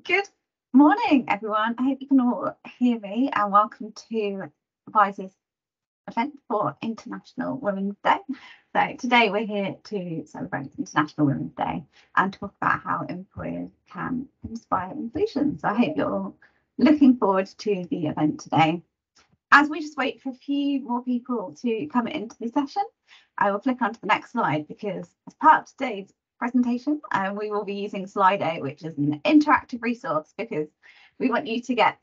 Good morning, everyone. I hope you can all hear me, and welcome to WISE's event for International Women's Day. So today we're here to celebrate International Women's Day and talk about how employers can inspire inclusion. So I hope you're all looking forward to the event today. As we just wait for a few more people to come into the session, I will flick onto the next slide because as part of today's presentation, we will be using Slido, which is an interactive resource because we want you to get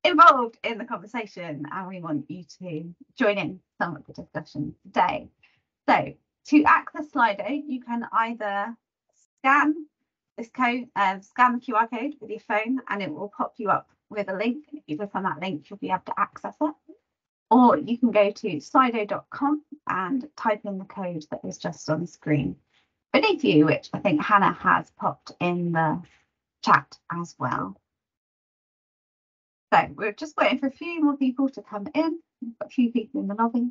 involved in the conversation and we want you to join in some of the discussion today. So to access Slido, you can either scan this code, scan the QR code with your phone, and it will pop you up with a link. If you click on that link, you'll be able to access it. Or you can go to slido.com and type in the code that is just on the screen beneath you, which I think Hannah has popped in the chat as well. So we're just waiting for a few more people to come in. We've got a few people in the lobby.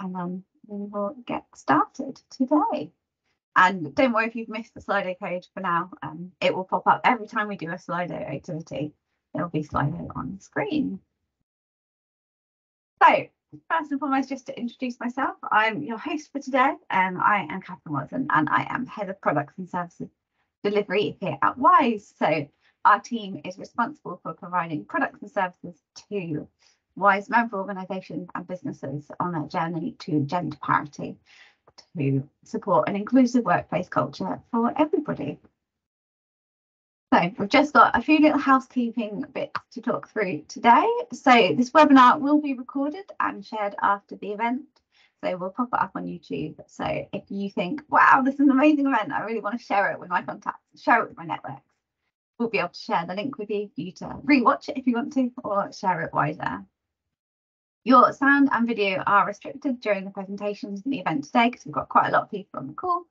And then we will get started today. And don't worry if you've missed the Slido code for now. It will pop up every time we do a Slido activity. There'll be Slido on the screen. So first and foremost, just to introduce myself, I'm your host for today. I am Catherine Watson and I am Head of Products and Services Delivery here at WISE. So our team is responsible for providing products and services to WISE member organisations and businesses on their journey to gender parity to support an inclusive workplace culture for everybody. So we've just got a few little housekeeping bits to talk through today. So this webinar will be recorded and shared after the event. So we'll pop it up on YouTube. So if you think, wow, this is an amazing event, I really want to share it with my contacts, share it with my networks, we'll be able to share the link with you for you to rewatch it if you want to, or share it wider. Your sound and video are restricted during the presentations in the event today because we've got quite a lot of people on the call.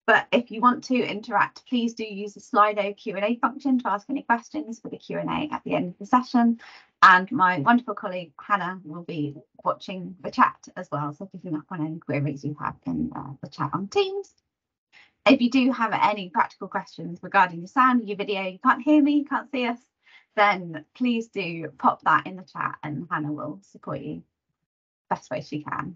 But if you want to interact, please do use the Slido Q&A function to ask any questions for the Q&A at the end of the session. And my wonderful colleague, Hannah, will be watching the chat as well, so picking up on any queries you have in the chat on Teams. If you do have any practical questions regarding your sound, your video, you can't hear me, you can't see us, then please do pop that in the chat and Hannah will support you best way she can.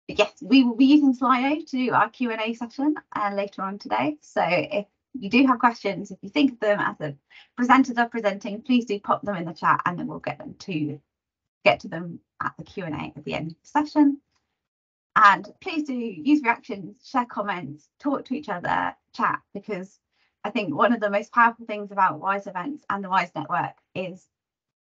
Yes, we will be using Slido to do our Q&A session later on today. So if you do have questions, if you think of them as the presenters are presenting, please do pop them in the chat and then we'll get to them at the Q&A at the end of the session. And please do use reactions, share comments, talk to each other, chat, because I think one of the most powerful things about WISE events and the WISE network is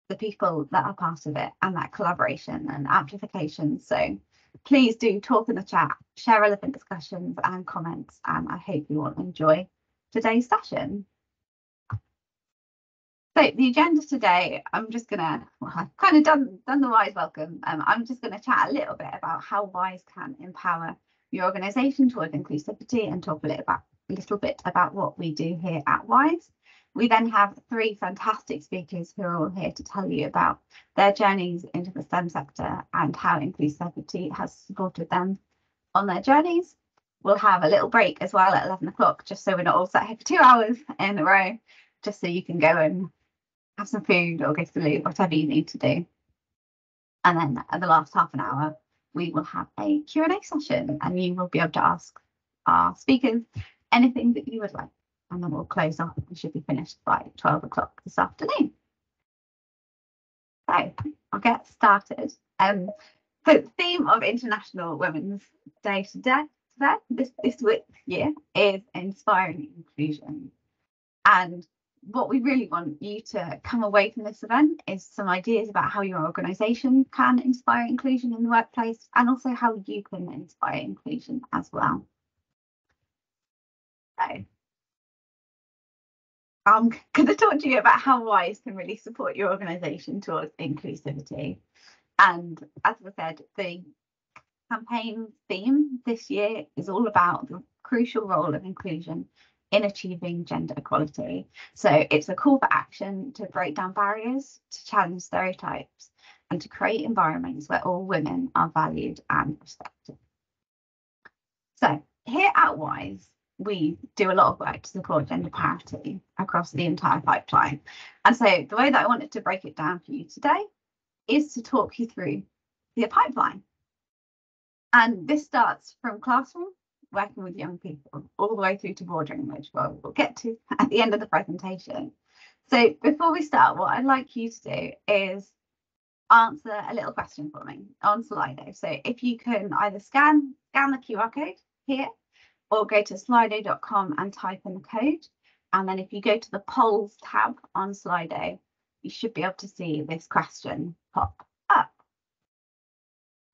the people that are part of it and that collaboration and amplification. So please do talk in the chat, share relevant discussions and comments, and I hope you all enjoy today's session. So the agenda today, I'm just gonna, well, I've kind of done the WISE welcome. I'm just gonna chat a little bit about how WISE can empower your organisation towards inclusivity and talk a little bit about what we do here at WISE. We then have three fantastic speakers who are all here to tell you about their journeys into the STEM sector and how inclusivity has supported them on their journeys. We'll have a little break as well at 11 o'clock, just so we're not all sat here for 2 hours in a row, just so you can go and have some food or go to the loo, whatever you need to do. And then at the last half an hour, we will have a Q&A session and you will be able to ask our speakers anything that you would like. And then we'll close off. We should be finished by 12 o'clock this afternoon. So I'll get started. So the theme of International Women's Day this year is inspiring inclusion. And what we really want you to come away from this event is some ideas about how your organisation can inspire inclusion in the workplace and also how you can inspire inclusion as well. So I'm going to talk to you about how WISE can really support your organisation towards inclusivity. And as I said, the campaign theme this year is all about the crucial role of inclusion in achieving gender equality. So it's a call for action to break down barriers, to challenge stereotypes, and to create environments where all women are valued and respected. So here at WISE, we do a lot of work to support gender parity across the entire pipeline. And so the way that I wanted to break it down for you today is to talk you through the pipeline. And this starts from classroom, working with young people, all the way through to boardroom, which we'll get to at the end of the presentation. So before we start, what I'd like you to do is answer a little question for me on Slido. So if you can either scan the QR code here, or go to slido.com and type in the code. And then if you go to the polls tab on Slido, you should be able to see this question pop up.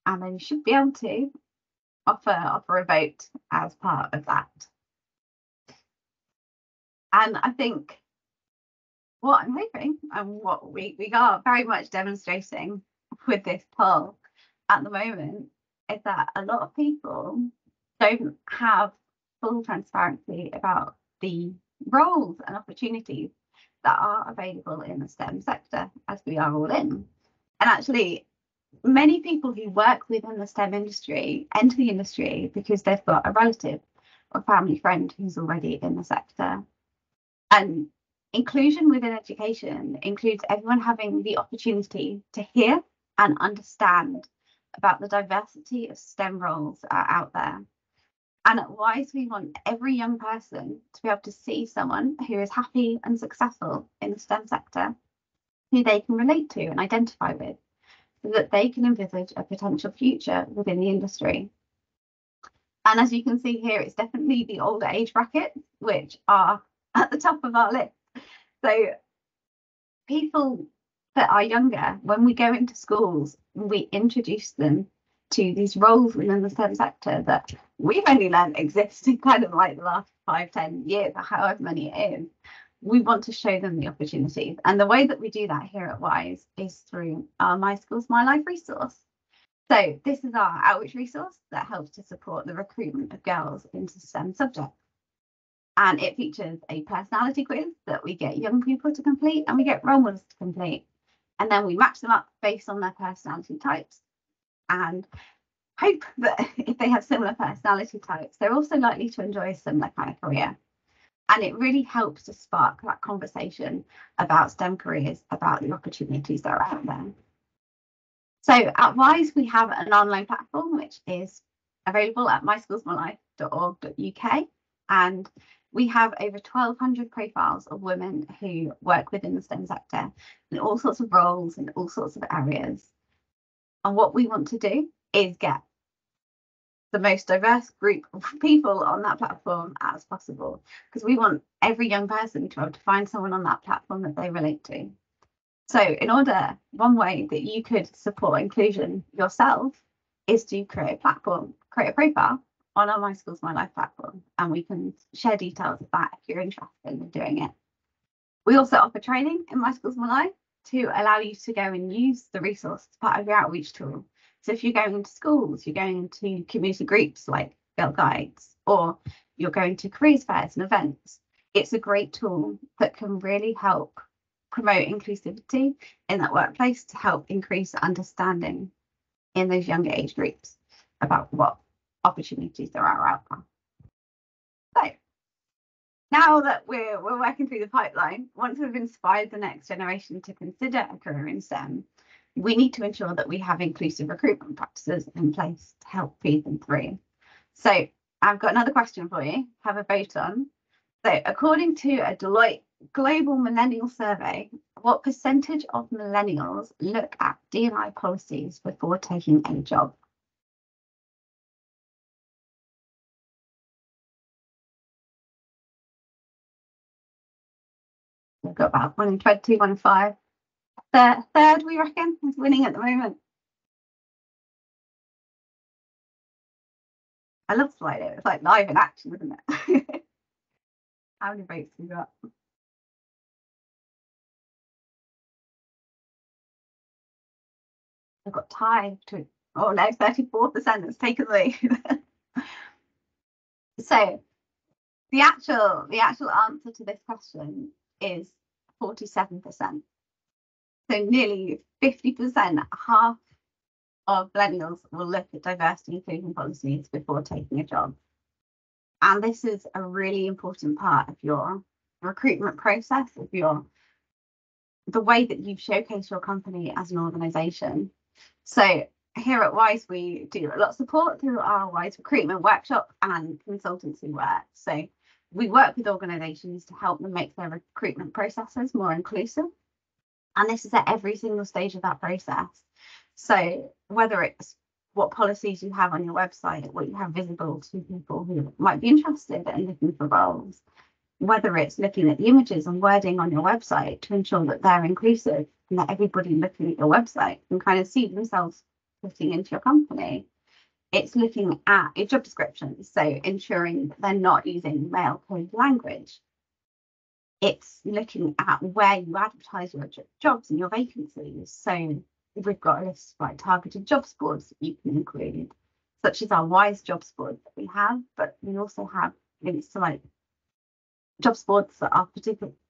And then you should be able to offer a vote as part of that. And I think what I'm hoping and what we are very much demonstrating with this poll at the moment is that a lot of people don't have full transparency about the roles and opportunities that are available in the STEM sector, as we are all in. And actually, many people who work within the STEM industry enter the industry because they've got a relative or family friend who's already in the sector. And inclusion within education includes everyone having the opportunity to hear and understand about the diversity of STEM roles that are out there. And at WISE, we want every young person to be able to see someone who is happy and successful in the STEM sector, who they can relate to and identify with, so that they can envisage a potential future within the industry. And as you can see here, it's definitely the older age bracket, which are at the top of our list. So people that are younger, when we go into schools, we introduce them to these roles within the STEM sector that we've only learned exist in kind of like the last 5-10 years, or however many it is. We want to show them the opportunities. And the way that we do that here at WISE is through our My Schools, My Life resource. So this is our outreach resource that helps to support the recruitment of girls into STEM subjects. And it features a personality quiz that we get young people to complete and we get role models to complete. And then we match them up based on their personality types and hope that if they have similar personality types, they're also likely to enjoy a similar kind of career. And it really helps to spark that conversation about STEM careers, about the opportunities that are out there. So at WISE, we have an online platform which is available at myschoolsmylife.org.uk. And we have over 1,200 profiles of women who work within the STEM sector in all sorts of roles in all sorts of areas. And what we want to do is get the most diverse group of people on that platform as possible, because we want every young person to be able to find someone on that platform that they relate to. So one way that you could support inclusion yourself is to create a platform, create a profile on our My Schools, My Life platform, and we can share details of that if you're interested in doing it. We also offer training in My Schools, My Life to allow you to go and use the resource as part of your outreach tool. So if you're going into schools, you're going into community groups like Girl Guides, or you're going to careers fairs and events, it's a great tool that can really help promote inclusivity in that workplace to help increase understanding in those younger age groups about what opportunities there are out there. So now that we're working through the pipeline, once we've inspired the next generation to consider a career in STEM, we need to ensure that we have inclusive recruitment practices in place to help feed them through. So I've got another question for you, have a vote on. So according to a Deloitte Global Millennial Survey, what percentage of millennials look at D&I policies before taking a job? We've got about 1 in 20, 1 in 5. Third, we reckon, is winning at the moment. I love Slido. It's like live in action, isn't it? How many votes have we got? I've got tied to, oh no, 34% has taken the lead. So the actual answer to this question is 47%. So nearly 50%, half of millennials will look at diversity and inclusion policies before taking a job. And this is a really important part of your recruitment process, of the way that you showcase your company as an organisation. So here at Wise, we do a lot of support through our Wise recruitment workshop and consultancy work. So we work with organisations to help them make their recruitment processes more inclusive. And this is at every single stage of that process. So whether it's what policies you have on your website, what you have visible to people who might be interested in looking for roles, whether it's looking at the images and wording on your website to ensure that they're inclusive and that everybody looking at your website can kind of see themselves fitting into your company. It's looking at your job descriptions, so ensuring that they're not using male code language. It's looking at where you advertise your jobs and your vacancies. So we've got a list of like targeted jobs boards that you can include, such as our Wise jobs board that we have, but we also have links to like jobs boards that are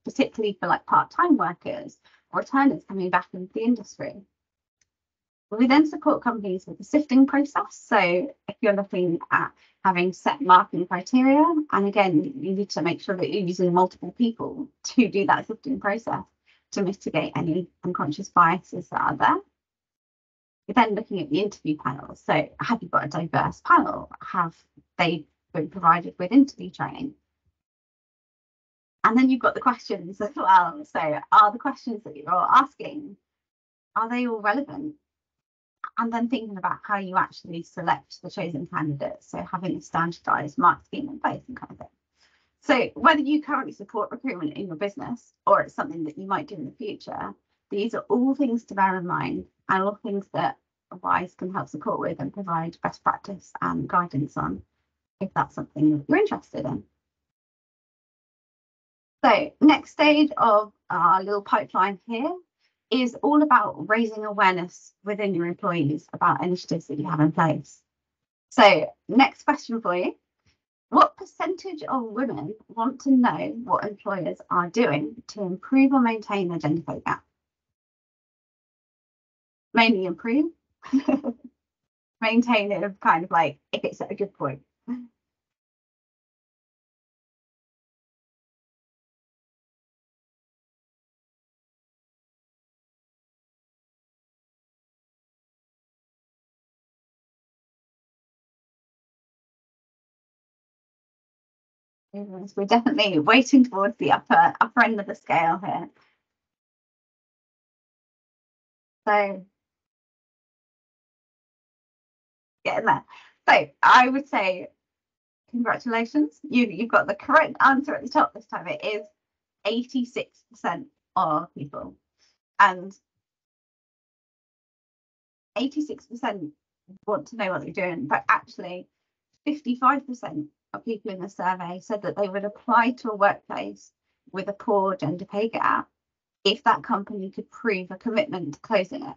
particularly for like part-time workers or returners coming back into the industry. We then support companies with the sifting process. So if you're looking at having set marking criteria, and again, you need to make sure that you're using multiple people to do that sifting process to mitigate any unconscious biases that are there. You're then looking at the interview panel. So have you got a diverse panel? Have they been provided with interview training? And then you've got the questions as well. So are the questions that you're asking, are they all relevant? And then thinking about how you actually select the chosen candidates. So having a standardised mark scheme in place and kind of thing. So whether you currently support recruitment in your business or it's something that you might do in the future, these are all things to bear in mind and all things that Wise can help support with and provide best practice and guidance on if that's something that you're interested in. So next stage of our little pipeline here is all about raising awareness within your employees about initiatives that you have in place. So next question for you. What percentage of women want to know what employers are doing to improve or maintain the gender pay gap? Mainly improve. Maintain it kind of like if it's at a good point. We're definitely waiting towards the upper end of the scale here. So getting there. So I would say congratulations. You've got the correct answer at the top this time. It is 86% of people. And 86% want to know what they're doing, but actually 55% of people in the survey said that they would apply to a workplace with a poor gender pay gap if that company could prove a commitment to closing it.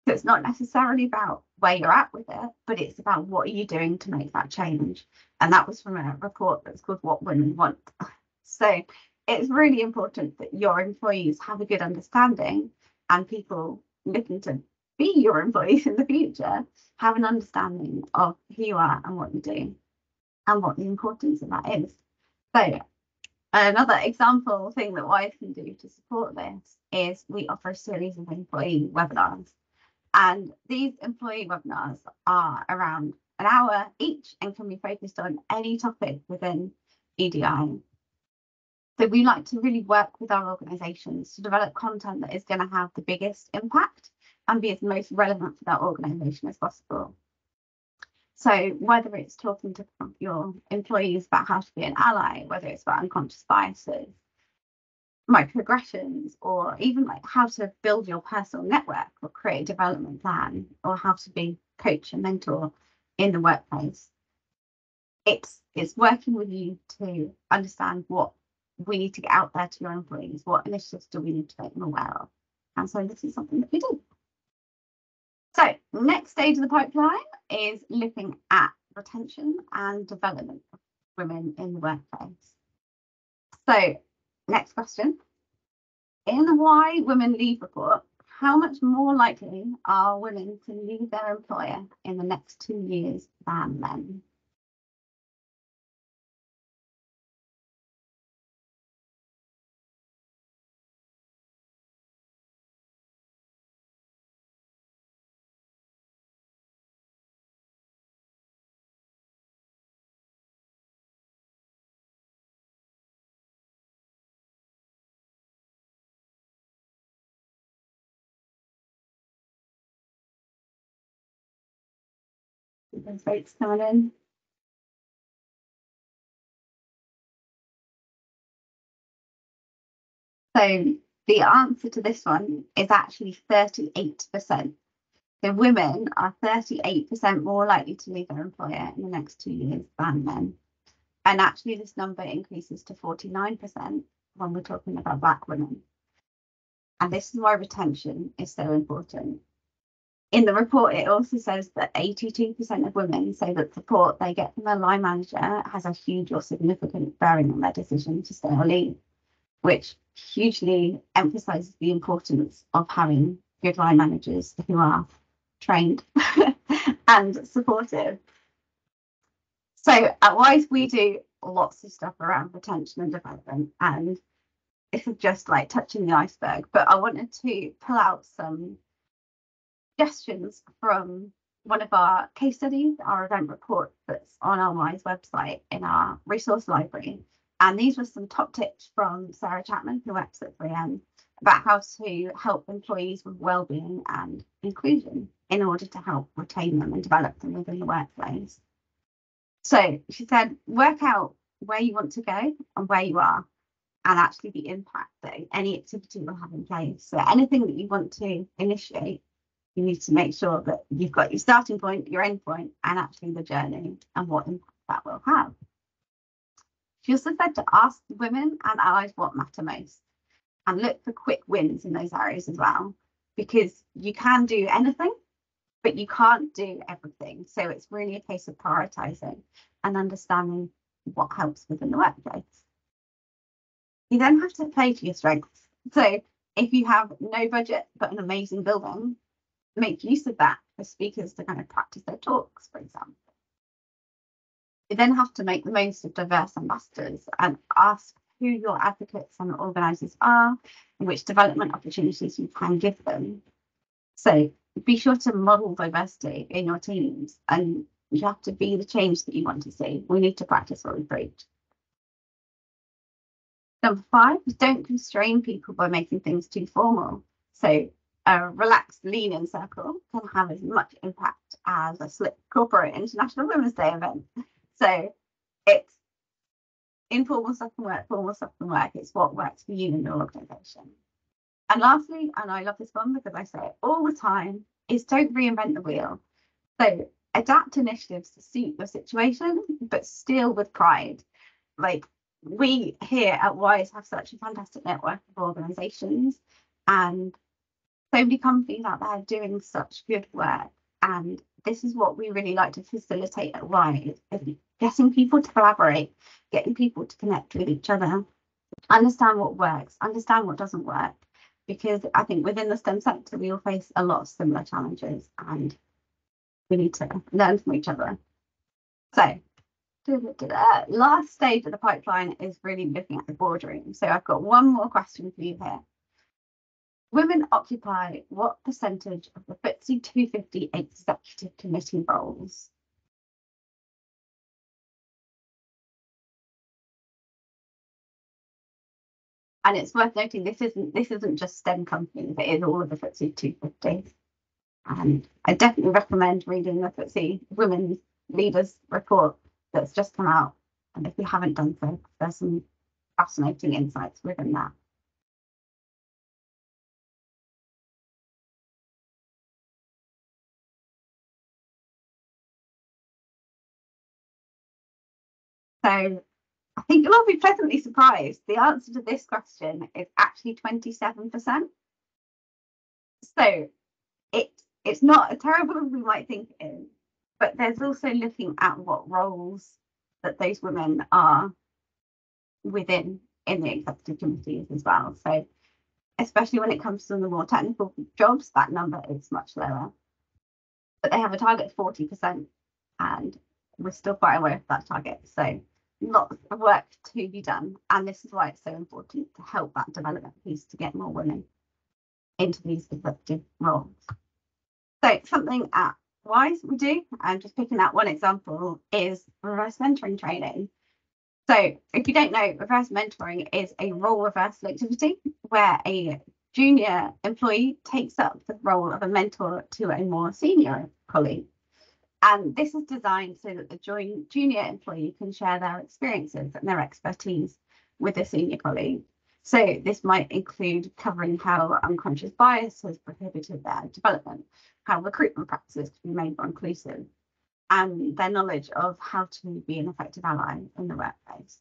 So it's not necessarily about where you're at with it, but it's about what are you doing to make that change. And that was from a report that's called What Women Want. So it's really important that your employees have a good understanding and people looking to be your employees in the future have an understanding of who you are and what you do and what the importance of that is. So another example thing that Wise can do to support this is we offer a series of employee webinars. And these employee webinars are around an hour each and can be focused on any topic within EDI. So we like to really work with our organisations to develop content that is going to have the biggest impact and be as most relevant for that organisation as possible. So whether it's talking to your employees about how to be an ally, whether it's about unconscious biases, microaggressions, or even like how to build your personal network or create a development plan or how to be coach and mentor in the workplace. It's working with you to understand what we need to get out there to your employees, what initiatives do we need to make them aware of. And so this is something that we do. So next stage of the pipeline is looking at retention and development of women in the workplace. So next question. In the Why Women Leave report, how much more likely are women to leave their employer in the next 2 years than men? Those votes coming in. So the answer to this one is actually 38%. So women are 38% more likely to leave their employer in the next 2 years than men. And actually this number increases to 49% when we're talking about Black women. And this is why retention is so important. In the report, it also says that 82% of women say that support they get from their line manager has a huge or significant bearing on their decision to stay or leave, which hugely emphasizes the importance of having good line managers who are trained and supportive. So at Wise, we do lots of stuff around retention and development, and this is just like touching the iceberg, but I wanted to pull out some suggestions from one of our case studies, our event report that's on our Wise website in our resource library. And these were some top tips from Sarah Chapman, who works at 3M, about how to help employees with wellbeing and inclusion in order to help retain them and develop them within the workplace. So she said, work out where you want to go and where you are, and actually the impact that any activity will have in place. So anything that you want to initiate, you need to make sure that you've got your starting point, your end point, and actually the journey and what impact that will have. She also said to ask women and allies what matter most and look for quick wins in those areas as well, because you can do anything, but you can't do everything. So it's really a case of prioritizing and understanding what helps within the workplace. You then have to play to your strengths. So if you have no budget but an amazing building, make use of that for speakers to kind of practice their talks, for example. You then have to make the most of diverse ambassadors and ask who your advocates and organisers are and which development opportunities you can give them. So be sure to model diversity in your teams, and you have to be the change that you want to see. We need to practice what we preach. Number 5, don't constrain people by making things too formal. So a relaxed lean-in circle can have as much impact as a slick corporate International Women's Day event. So it's informal stuff can work, formal stuff can work. It's what works for you and your organisation. And lastly, and I love this one because I say it all the time, is don't reinvent the wheel. So adapt initiatives to suit your situation, but still with pride. Like we here at Wise have such a fantastic network of organisations, and so many companies out there doing such good work. And this is what we really like to facilitate at Wise, getting people to collaborate, getting people to connect with each other, understand what works, understand what doesn't work. Because I think within the STEM sector, we all face a lot of similar challenges and we need to learn from each other. So last stage of the pipeline is really looking at the boardroom. So I've got one more question for you here. Women occupy what percentage of the FTSE 250 executive committee roles? And it's worth noting this isn't just STEM companies, it is all of the FTSE 250. And I definitely recommend reading the FTSE Women Leaders report that's just come out. And if you haven't done so, there's some fascinating insights within that. So I think you'll all be pleasantly surprised. The answer to this question is actually 27%. So it's not as terrible as we might think it is, but there's also looking at what roles that those women are within in the executive committees as well. So especially when it comes to the more technical jobs, that number is much lower. But they have a target of 40%, and we're still quite away from that target. So lots of work to be done. And this is why it's so important to help that development piece to get more women into these executive roles. So something at Wise we do, I'm just picking out one example, is reverse mentoring training. So if you don't know, reverse mentoring is a role reversal activity where a junior employee takes up the role of a mentor to a more senior colleague. And this is designed so that the junior employee can share their experiences and their expertise with a senior colleague. So this might include covering how unconscious bias has prohibited their development, how recruitment practices can be made more inclusive, and their knowledge of how to be an effective ally in the workplace.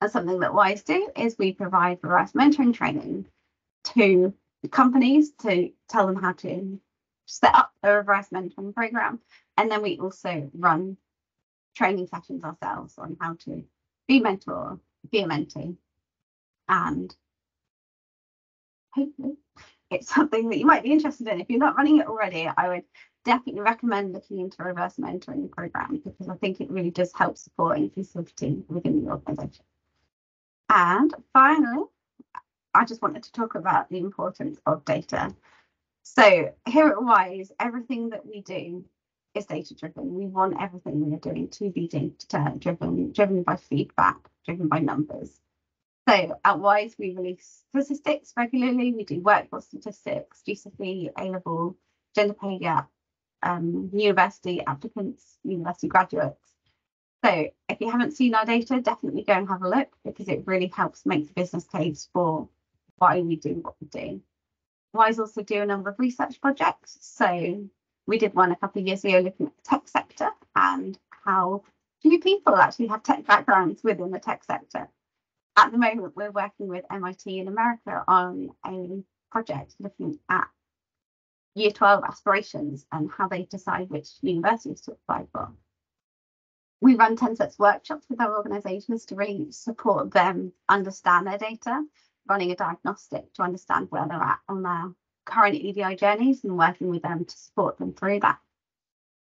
And something that WISE do is we provide reverse mentoring training to companies to tell them how to set up a reverse mentoring program. And then we also run training sessions ourselves on how to be a mentor, be a mentee. And hopefully it's something that you might be interested in. If you're not running it already, I would definitely recommend looking into a reverse mentoring program, because I think it really does help support inclusivity within the organisation. And finally, I just wanted to talk about the importance of data. So here at WISE, everything that we do is data driven. We want everything we are doing to be data driven by feedback, driven by numbers. So at WISE, we release statistics regularly. We do workforce statistics, GCSE, A-level, gender pay gap, university applicants, university graduates. So if you haven't seen our data, definitely go and have a look, because it really helps make the business case for why we do what we do. WISE also do a number of research projects. So we did one a couple of years ago looking at the tech sector and how few people actually have tech backgrounds within the tech sector. At the moment, we're working with MIT in America on a project looking at Year 12 aspirations and how they decide which universities to apply for. We run 10 sets workshops with our organisations to really support them understand their data, running a diagnostic to understand where they're at on their current EDI journeys and working with them to support them through that.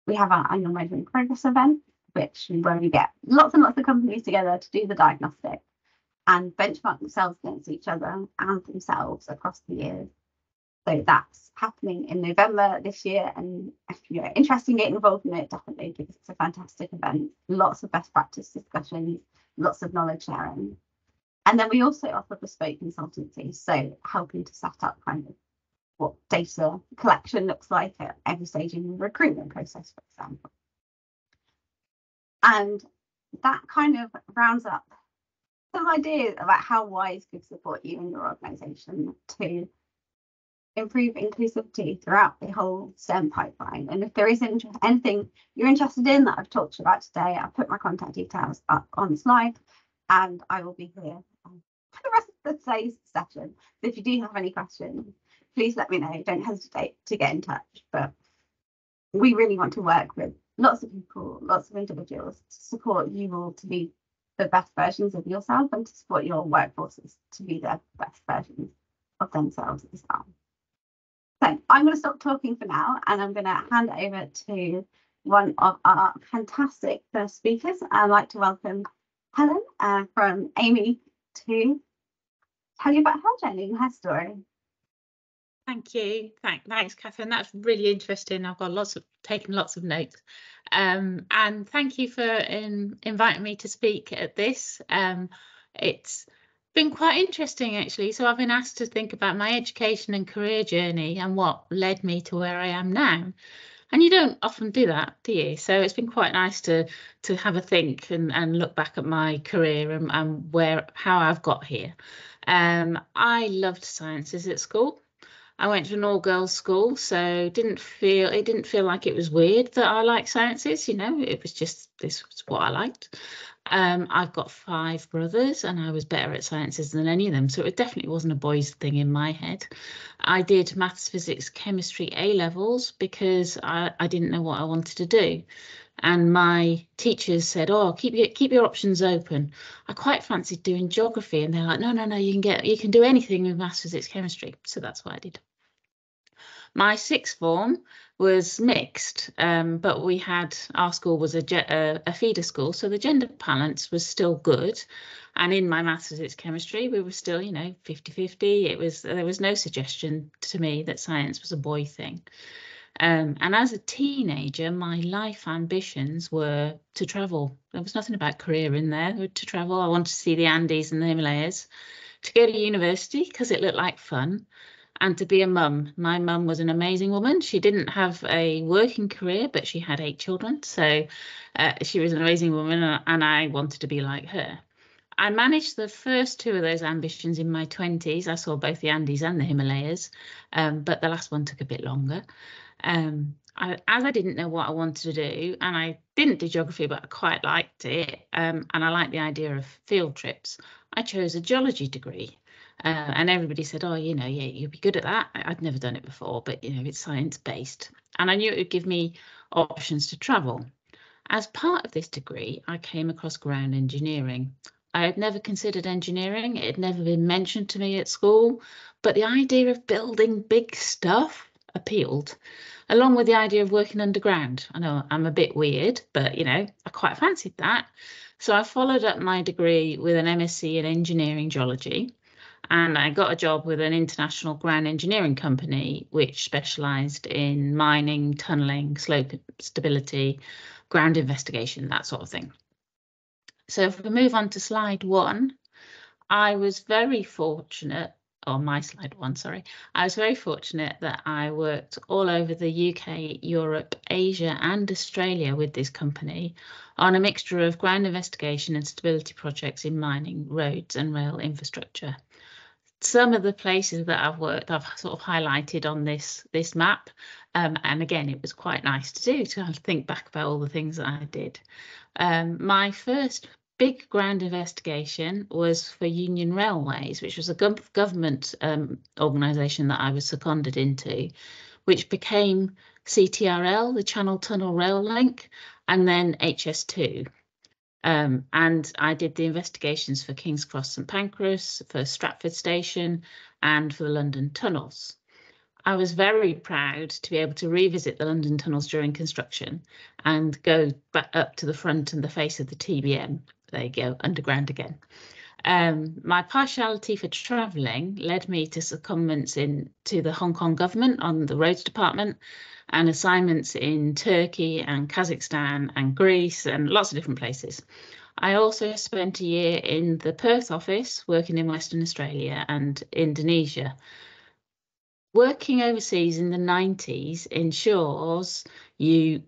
We have our annual Measuring Progress event, where we get lots and lots of companies together to do the diagnostic and benchmark themselves against each other and themselves across the years. So that's happening in November this year, and if you're interested in getting involved in it, definitely, because it's a fantastic event. Lots of best practice discussions, lots of knowledge sharing. And then we also offer bespoke consultancy, so helping to set up kind of what data collection looks like at every stage in the recruitment process, for example. And that kind of rounds up some ideas about how WISE could support you in your organisation to improve inclusivity throughout the whole STEM pipeline. And if there is anything you're interested in that I've talked about today, I'll put my contact details up on the slide, and I will be here for the rest of today's session. So if you do have any questions, please let me know. Don't hesitate to get in touch. But we really want to work with lots of people, lots of individuals, to support you all to be the best versions of yourself and to support your workforces to be the best versions of themselves as well. So I'm going to stop talking for now, and I'm going to hand over to one of our fantastic first speakers. I'd like to welcome Helen from Amey to tell you about her journey and her story. Thank you. Thanks, Catherine. That's really interesting. I've got taken lots of notes. And thank you for inviting me to speak at this. It's been quite interesting, actually. So I've been asked to think about my education and career journey and what led me to where I am now. And you don't often do that, do you? So it's been quite nice to have a think and look back at my career and how I've got here. I loved sciences at school. I went to an all-girls school, so it didn't feel like it was weird that I liked sciences. You know, it was just, this was what I liked. I've got 5 brothers, and I was better at sciences than any of them, so it definitely wasn't a boys thing in my head. I did maths, physics, chemistry A-levels because I didn't know what I wanted to do. And my teachers said, "Oh, keep your options open." I quite fancied doing geography, and they're like, "No, you can do anything with maths, physics, chemistry." So that's what I did. My 6th form was mixed, but our school was a feeder school, so the gender balance was still good. And in my maths, physics, chemistry, we were still, 50-50. There was no suggestion to me that science was a boy thing. And as a teenager, my life ambitions were to travel. There was nothing about career in there. To travel, I wanted to see the Andes and the Himalayas, to go to university because it looked like fun, and to be a mum. My mum was an amazing woman. She didn't have a working career, but she had 8 children. So she was an amazing woman, and I wanted to be like her. I managed the first 2 of those ambitions in my 20s. I saw both the Andes and the Himalayas, but the last one took a bit longer. As I didn't know what I wanted to do, and I didn't do geography, but I quite liked it, and I liked the idea of field trips, I chose a geology degree. And everybody said, oh, you know, yeah, you'll be good at that. I'd never done it before, but, you know, it's science-based. And I knew it would give me options to travel. As part of this degree, I came across ground engineering. I had never considered engineering. It had never been mentioned to me at school, but the idea of building big stuff appealed, along with the idea of working underground. I know I'm a bit weird, but, you know, I quite fancied that. So I followed up my degree with an MSc in engineering geology, and I got a job with an international ground engineering company, which specialised in mining, tunnelling, slope stability, ground investigation, that sort of thing. So if we move on to slide 1, I was very fortunate, or my slide 1, sorry. I was very fortunate that I worked all over the UK, Europe, Asia and Australia with this company on a mixture of ground investigation and stability projects in mining, roads and rail infrastructure. Some of the places that I've worked, I've sort of highlighted on this map. And again, it was quite nice to do, to kind of think back about all the things that I did. My first big ground investigation was for Union Railways, which was a government organisation that I was seconded into, which became CTRL, the Channel Tunnel Rail Link, and then HS2. And I did the investigations for King's Cross St Pancras, for Stratford Station, and for the London tunnels. I was very proud to be able to revisit the London tunnels during construction and go back up to the front and the face of the TBM. There you go, underground again. My partiality for travelling led me to secondments to the Hong Kong government on the roads department, and assignments in Turkey and Kazakhstan and Greece and lots of different places. I also spent a year in the Perth office working in Western Australia and Indonesia. Working overseas in the 90s ensures you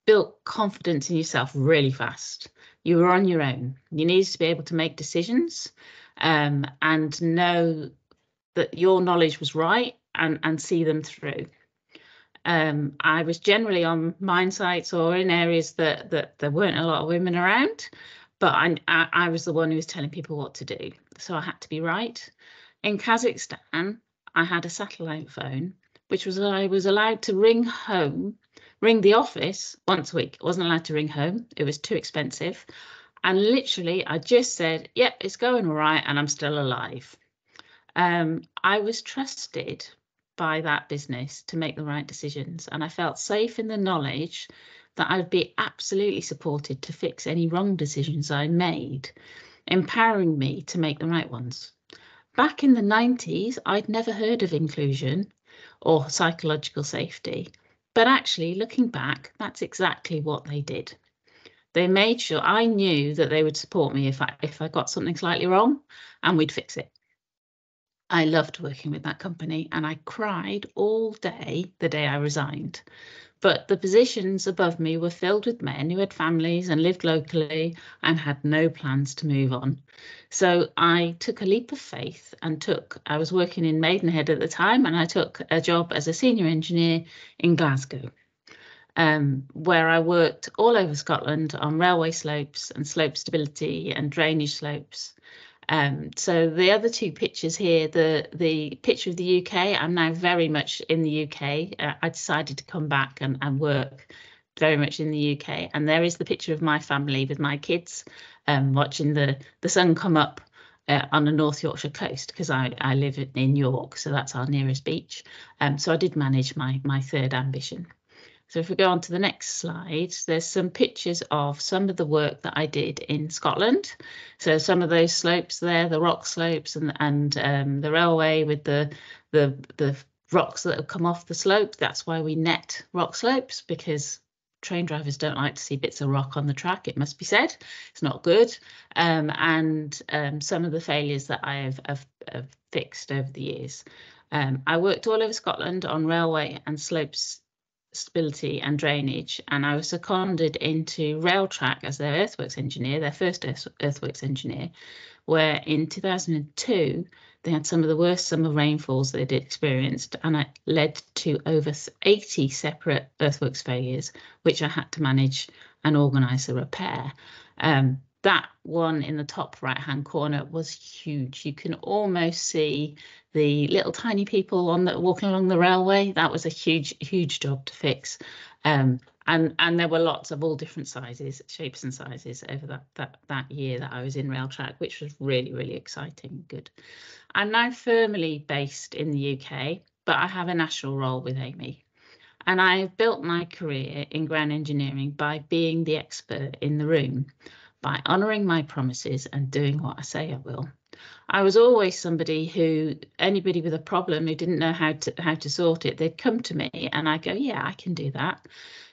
built confidence in yourself really fast. You were on your own. You needed to be able to make decisions and know that your knowledge was right and see them through. I was generally on mine sites or in areas that there weren't a lot of women around, but I was the one who was telling people what to do. So I had to be right. In Kazakhstan, I had a satellite phone, which was I was allowed to ring the office once a week. I wasn't allowed to ring home. It was too expensive. And literally, I just said, yep, it's going all right, and I'm still alive. I was trusted by that business to make the right decisions, and I felt safe in the knowledge that I'd be absolutely supported to fix any wrong decisions I made, empowering me to make the right ones. Back in the 90s, I'd never heard of inclusion or psychological safety, but actually looking back, that's exactly what they did. They made sure I knew that they would support me if I got something slightly wrong, and we'd fix it. I loved working with that company, and I cried all day the day I resigned. But the positions above me were filled with men who had families and lived locally and had no plans to move on. So I took a leap of faith and I was working in Maidenhead at the time, and I took a job as a senior engineer in Glasgow, where I worked all over Scotland on railway slopes and slope stability and drainage slopes. So the other 2 pictures here, the picture of the UK, I'm now very much in the UK. I decided to come back and work very much in the UK. And there is the picture of my family with my kids watching the sun come up on the North Yorkshire coast, because I live in York, so that's our nearest beach. So I did manage my 3rd ambition. So if we go on to the next slide, there's some pictures of some of the work that I did in Scotland. So some of those slopes there, the rock slopes and the railway with the rocks that have come off the slope. That's why we net rock slopes, because train drivers don't like to see bits of rock on the track, it must be said. It's not good. And some of the failures that I have fixed over the years. I worked all over Scotland on railway and slopes stability and drainage, and I was seconded into Railtrack as their earthworks engineer, their first earthworks engineer, where in 2002 they had some of the worst summer rainfalls they'd experienced, and it led to over 80 separate earthworks failures, which I had to manage and organise the repair. That one in the top right hand corner was huge. You can almost see the little tiny people walking along the railway. That was a huge job to fix. And there were lots of all different sizes, shapes and sizes over that year that I was in Railtrack, which was really exciting and good. I'm now firmly based in the UK, but I have a national role with Amey. And I have built my career in ground engineering by being the expert in the room, by honouring my promises and doing what I say I will. I was always somebody who, anybody with a problem who didn't know how to sort it, they'd come to me and I'd go, yeah, I can do that.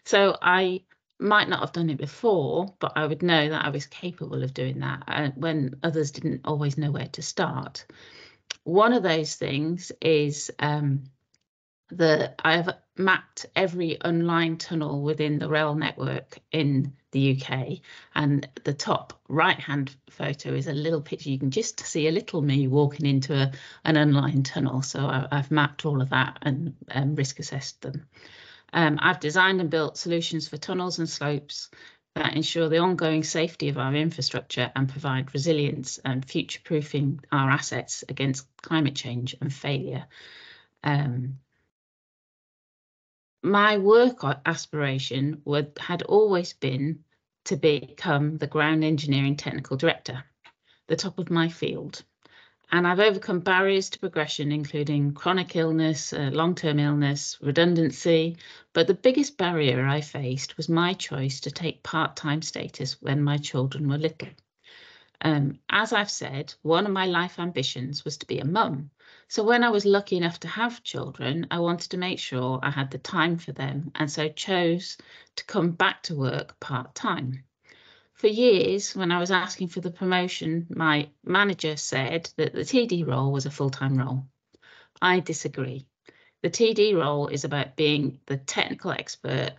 So I might not have done it before, but I would know that I was capable of doing that when others didn't always know where to start. One of those things is I have mapped every unlined tunnel within the rail network in the UK, and the top right hand photo is a little picture. You can just see a little me walking into an unlined tunnel. So I've mapped all of that and risk assessed them. I've designed and built solutions for tunnels and slopes that ensure the ongoing safety of our infrastructure and provide resilience and future-proofing our assets against climate change and failure. My work aspiration had always been to become the ground engineering technical director, the top of my field. And I've overcome barriers to progression, including chronic illness, long-term illness, redundancy. But the biggest barrier I faced was my choice to take part-time status when my children were little. As I've said, one of my life ambitions was to be a mum. So when I was lucky enough to have children, I wanted to make sure I had the time for them, and so chose to come back to work part-time. For years, when I was asking for the promotion, my manager said that the TD role was a full-time role. I disagree. The TD role is about being the technical expert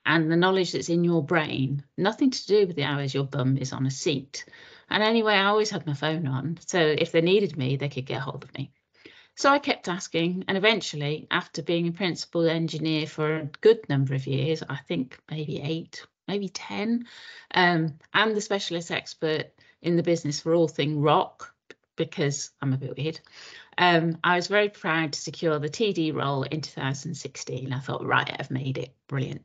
and the knowledge that's in your brain, nothing to do with the hours your bum is on a seat. And anyway, I always had my phone on, so if they needed me, they could get hold of me. So I kept asking, and eventually, after being a principal engineer for a good number of years, I think maybe 8, maybe 10, and the specialist expert in the business for all things rock, because I'm a bit weird, I was very proud to secure the TD role in 2016. I thought, right, I've made it, brilliant.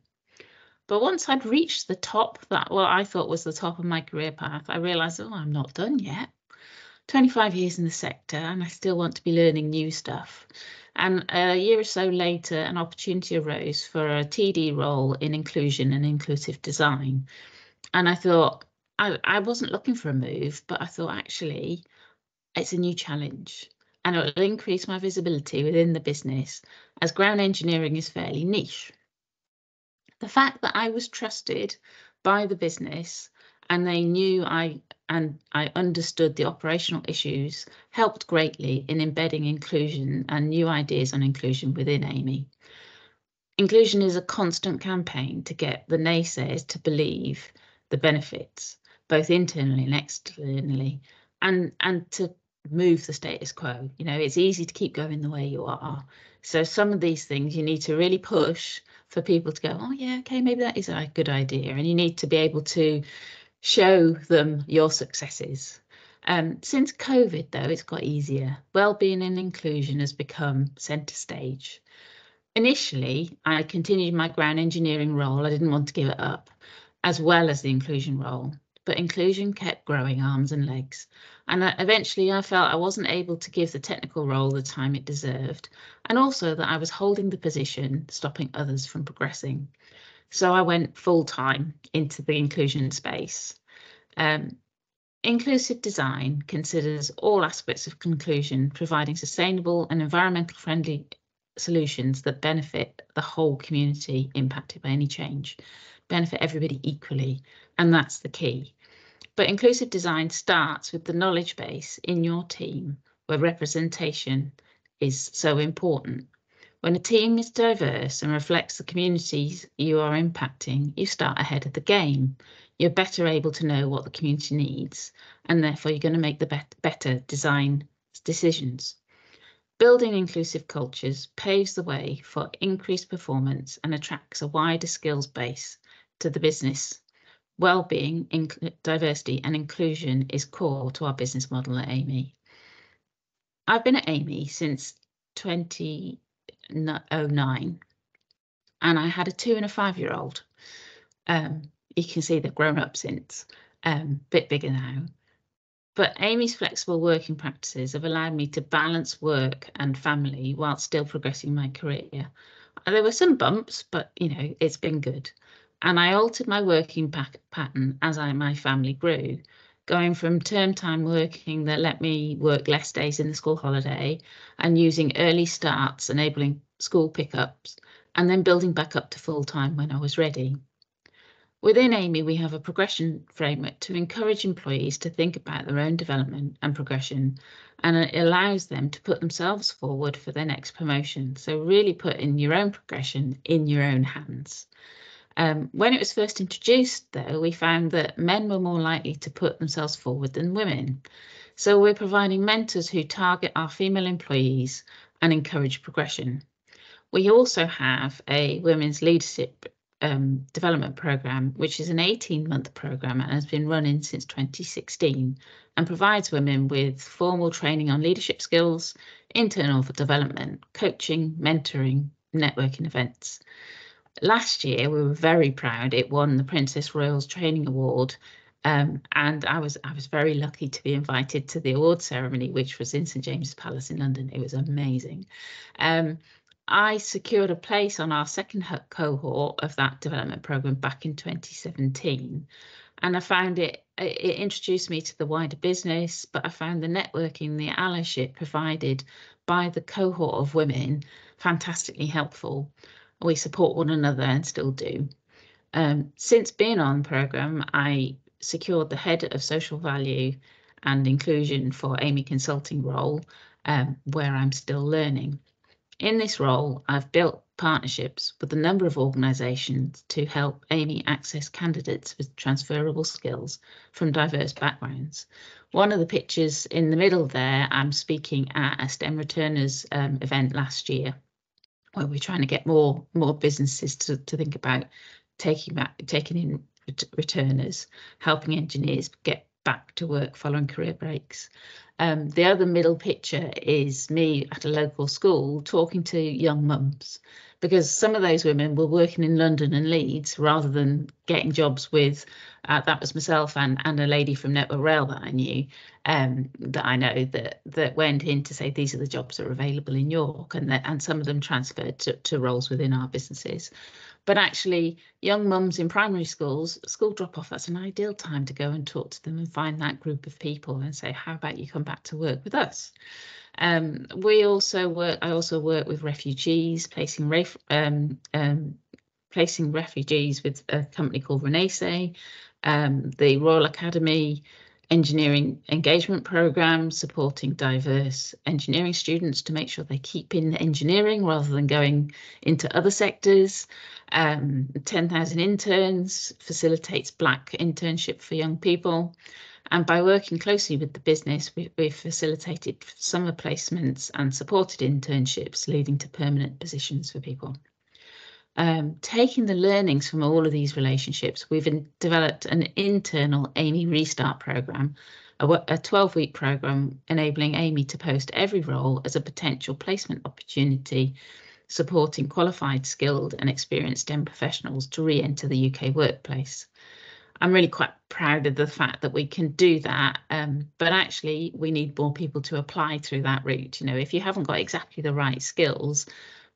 But once I'd reached the top, what I thought was the top of my career path, I realised, oh, I'm not done yet. 25 years in the sector and I still want to be learning new stuff. And a year or so later, an opportunity arose for a TD role in inclusion and inclusive design. And I thought, I wasn't looking for a move, but I thought actually it's a new challenge and it will increase my visibility within the business as ground engineering is fairly niche. The fact that I was trusted by the business and they knew I understood the operational issues helped greatly in embedding inclusion and new ideas on inclusion within Amey. Inclusion is a constant campaign to get the naysayers to believe the benefits, both internally and externally, and to move the status quo. You know, it's easy to keep going the way you are. So some of these things you need to really push for people to go, oh yeah, okay, maybe that is a good idea. And you need to be able to show them your successes. Since COVID, though, it's got easier. Wellbeing and inclusion has become centre stage. Initially, I continued my ground engineering role. I didn't want to give it up, as well as the inclusion role. But inclusion kept growing arms and legs. And eventually I felt I wasn't able to give the technical role the time it deserved. And also that I was holding the position, stopping others from progressing. So I went full-time into the inclusion space. Inclusive design considers all aspects of inclusion, providing sustainable and environmental friendly solutions that benefit the whole community impacted by any change, benefit everybody equally, and that's the key. But inclusive design starts with the knowledge base in your team where representation is so important. When a team is diverse and reflects the communities you are impacting, you start ahead of the game. You're better able to know what the community needs, and therefore you're going to make the better design decisions. Building inclusive cultures paves the way for increased performance and attracts a wider skills base to the business. Wellbeing, diversity and inclusion is core to our business model at Amey. I've been at Amey since 2009, and I had a 2 and a 5-year-old. You can see they've grown up since, bit bigger now. But Amey's flexible working practices have allowed me to balance work and family while still progressing my career. There were some bumps, but it's been good. And I altered my working pattern as my family grew, going from term time working that let me work less days in the school holiday and using early starts, enabling school pickups, and then building back up to full time when I was ready. Within Amey, we have a progression framework to encourage employees to think about their own development and progression, and it allows them to put themselves forward for their next promotion. So really putting your own progression in your own hands. When it was first introduced, though, we found that men were more likely to put themselves forward than women. So we're providing mentors who target our female employees and encourage progression. We also have a women's leadership development program, which is an 18-month program and has been running since 2016 and provides women with formal training on leadership skills, internal development, coaching, mentoring, networking events. Last year, we were very proud. It won the Princess Royal's Training Award, and I was very lucky to be invited to the award ceremony, which was in St James's Palace in London. It was amazing. I secured a place on our second cohort of that development program back in 2017, and I found it introduced me to the wider business, but I found the networking, the allyship provided by the cohort of women fantastically helpful. We support one another and still do. Since being on the program, I secured the head of social value and inclusion for Amey consulting role, where I'm still learning. In this role, I've built partnerships with a number of organisations to help Amey access candidates with transferable skills from diverse backgrounds. One of the pictures in the middle there, I'm speaking at a STEM returners event last year, where we're trying to get more businesses to think about taking in returners, helping engineers get back to work following career breaks. The other middle picture is me at a local school talking to young mums, because some of those women were working in London and Leeds rather than getting jobs with, that was myself and a lady from Network Rail that I knew, that I know that went in to say these are the jobs that are available in York, and some of them transferred to roles within our businesses. But actually, young mums in primary schools, school drop-off, that's an ideal time to go and talk to them and find that group of people and say, how about you come back to work with us? I also work with refugees, placing refugees with a company called Renaissance, the Royal Academy engineering engagement program, supporting diverse engineering students to make sure they keep in engineering rather than going into other sectors. 10,000 interns facilitates Black internship for young people. And by working closely with the business, we've facilitated summer placements and supported internships, leading to permanent positions for people. Taking the learnings from all of these relationships, we've developed an internal Amey Restart program, a 12-week program enabling Amey to post every role as a potential placement opportunity, supporting qualified, skilled and experienced STEM professionals to re-enter the UK workplace. I'm really quite proud of the fact that we can do that, but actually we need more people to apply through that route. If you haven't got exactly the right skills,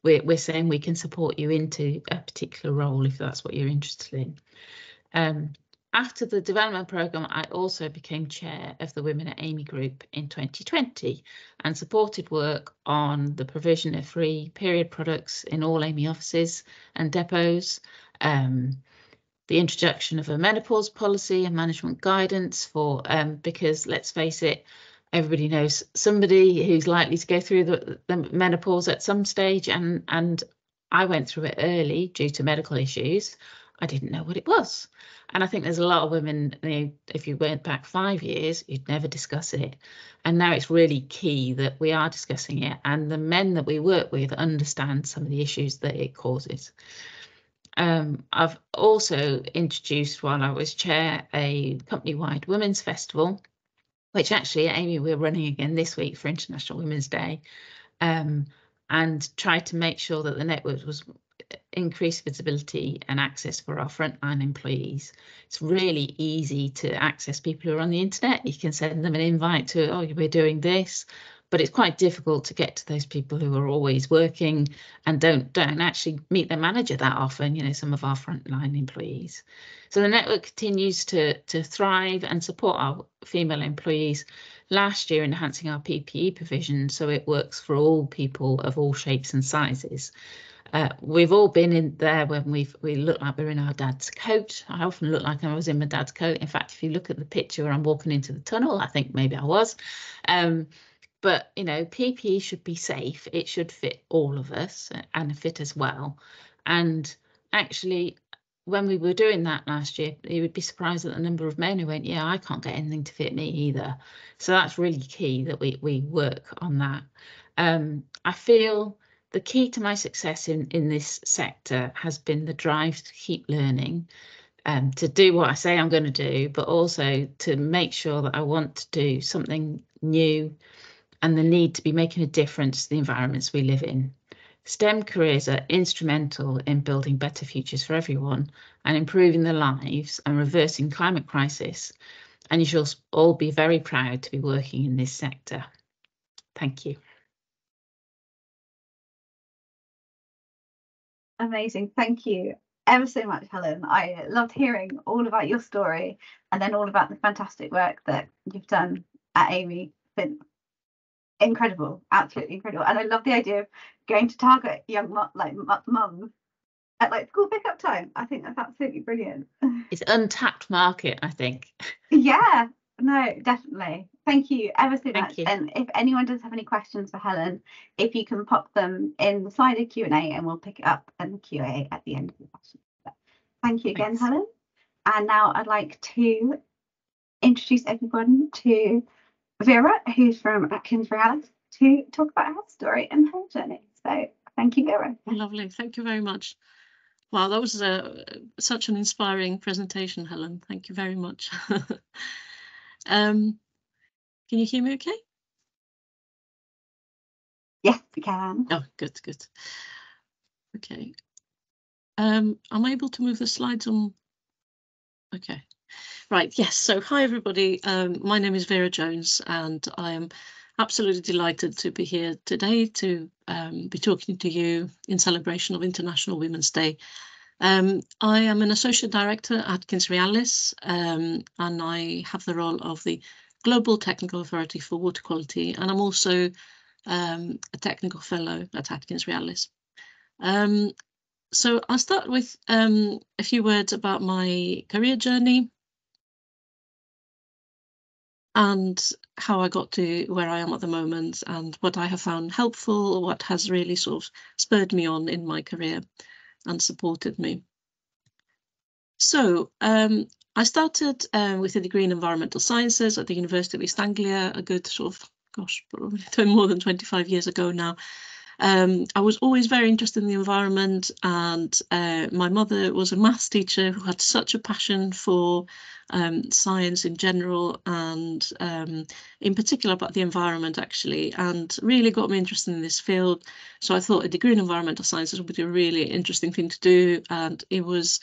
we're saying we can support you into a particular role if that's what you're interested in. After the development programme, I also became chair of the Women at Amey group in 2020 and supported work on the provision of free period products in all Amey offices and depots, the introduction of a menopause policy and management guidance for, because let's face it, everybody knows somebody who's likely to go through the menopause at some stage, and I went through it early due to medical issues. I didn't know what it was. And I think there's a lot of women, if you went back 5 years, you'd never discuss it. And now it's really key that we are discussing it, and the men that we work with understand some of the issues that it causes. I've also introduced, while I was chair, a company-wide women's festival, which actually, Amy, we're running again this week for International Women's Day, and tried to make sure that the network was increased visibility and access for our frontline employees. It's really easy to access people who are on the internet. You can send them an invite to, oh, we're doing this, but it's quite difficult to get to those people who are always working and don't actually meet their manager that often, you know, some of our frontline employees. So the network continues to thrive and support our female employees, last year enhancing our PPE provision so it works for all people of all shapes and sizes. We've all been in there when we look like we're in our dad's coat. I often look like I was in my dad's coat. In fact, if you look at the picture where I'm walking into the tunnel, I think maybe I was. But, you know, PPE should be safe. It should fit all of us and fit as well. And actually, when we were doing that last year, you would be surprised at the number of men who went, yeah, I can't get anything to fit me either. So that's really key that we work on that. I feel the key to my success in this sector has been the drive to keep learning, to do what I say I'm going to do, but also to make sure that I want to do something new, and the need to be making a difference to the environments we live in. STEM careers are instrumental in building better futures for everyone and improving their lives and reversing climate crisis. And you should all be very proud to be working in this sector. Thank you. Amazing. Thank you ever so much, Helen. I loved hearing all about your story and then all about the fantastic work that you've done at Amey. It's been incredible, absolutely incredible. And I love the idea of going to target young mums at like school pickup time. I think that's absolutely brilliant. It's an untapped market, I think. Yeah, no, definitely. Thank you ever so much. And if anyone does have any questions for Helen, if you can pop them in the Slido Q&A and we'll pick it up in the Q&A at the end of the session. Thank you again, Helen. And now I'd like to introduce everyone to Vera, who's from AtkinsRealis, to talk about her story and her journey. So thank you, Vera. Lovely. Thank you very much. Wow, that was such an inspiring presentation, Helen. Thank you very much. Can you hear me okay? Yes, we can. Oh, good, good. Okay. I'm able to move the slides on. Okay. Right, yes. So hi, everybody. My name is Vera Jones, and I am absolutely delighted to be here today to be talking to you in celebration of International Women's Day. I am an Associate Director at AtkinsRealis, and I have the role of the Global Technical Authority for Water Quality, and I'm also a Technical Fellow at AtkinsRealis. So I'll start with a few words about my career journey and how I got to where I am at the moment and what I have found helpful, what has really sort of spurred me on in my career and supported me. So I started with a degree in environmental sciences at the University of East Anglia, a good sort of, gosh, probably more than 25 years ago now. I was always very interested in the environment, and my mother was a maths teacher who had such a passion for science in general, and in particular about the environment actually, and really got me interested in this field. So I thought a degree in environmental sciences would be a really interesting thing to do, and it was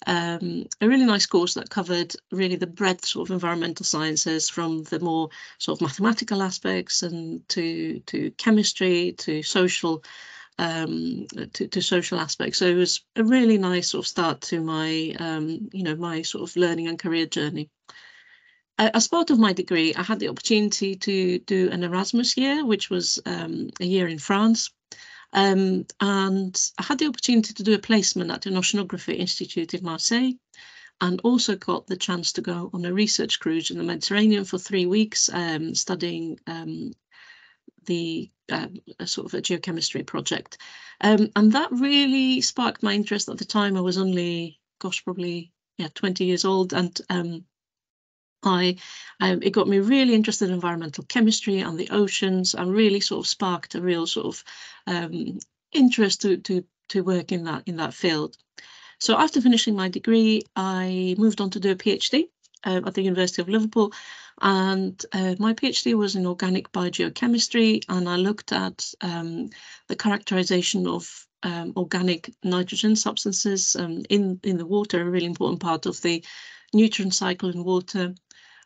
a really nice course that covered really the breadth of environmental sciences, from the more sort of mathematical aspects and to chemistry, to social social aspects. So it was a really nice sort of start to my you know, my sort of learning and career journey. As part of my degree, I had the opportunity to do an Erasmus year, which was a year in France. And I had the opportunity to do a placement at an Oceanography Institute in Marseille. and also got the chance to go on a research cruise in the Mediterranean for 3 weeks, studying a sort of a geochemistry project. And that really sparked my interest. At the time I was only, gosh, probably 20 years old, and it got me really interested in environmental chemistry and the oceans, and really sort of sparked a real sort of interest to work in that field. So after finishing my degree, I moved on to do a PhD at the University of Liverpool, and my PhD was in organic biogeochemistry, and I looked at the characterization of organic nitrogen substances in the water, a really important part of the nutrient cycle in water.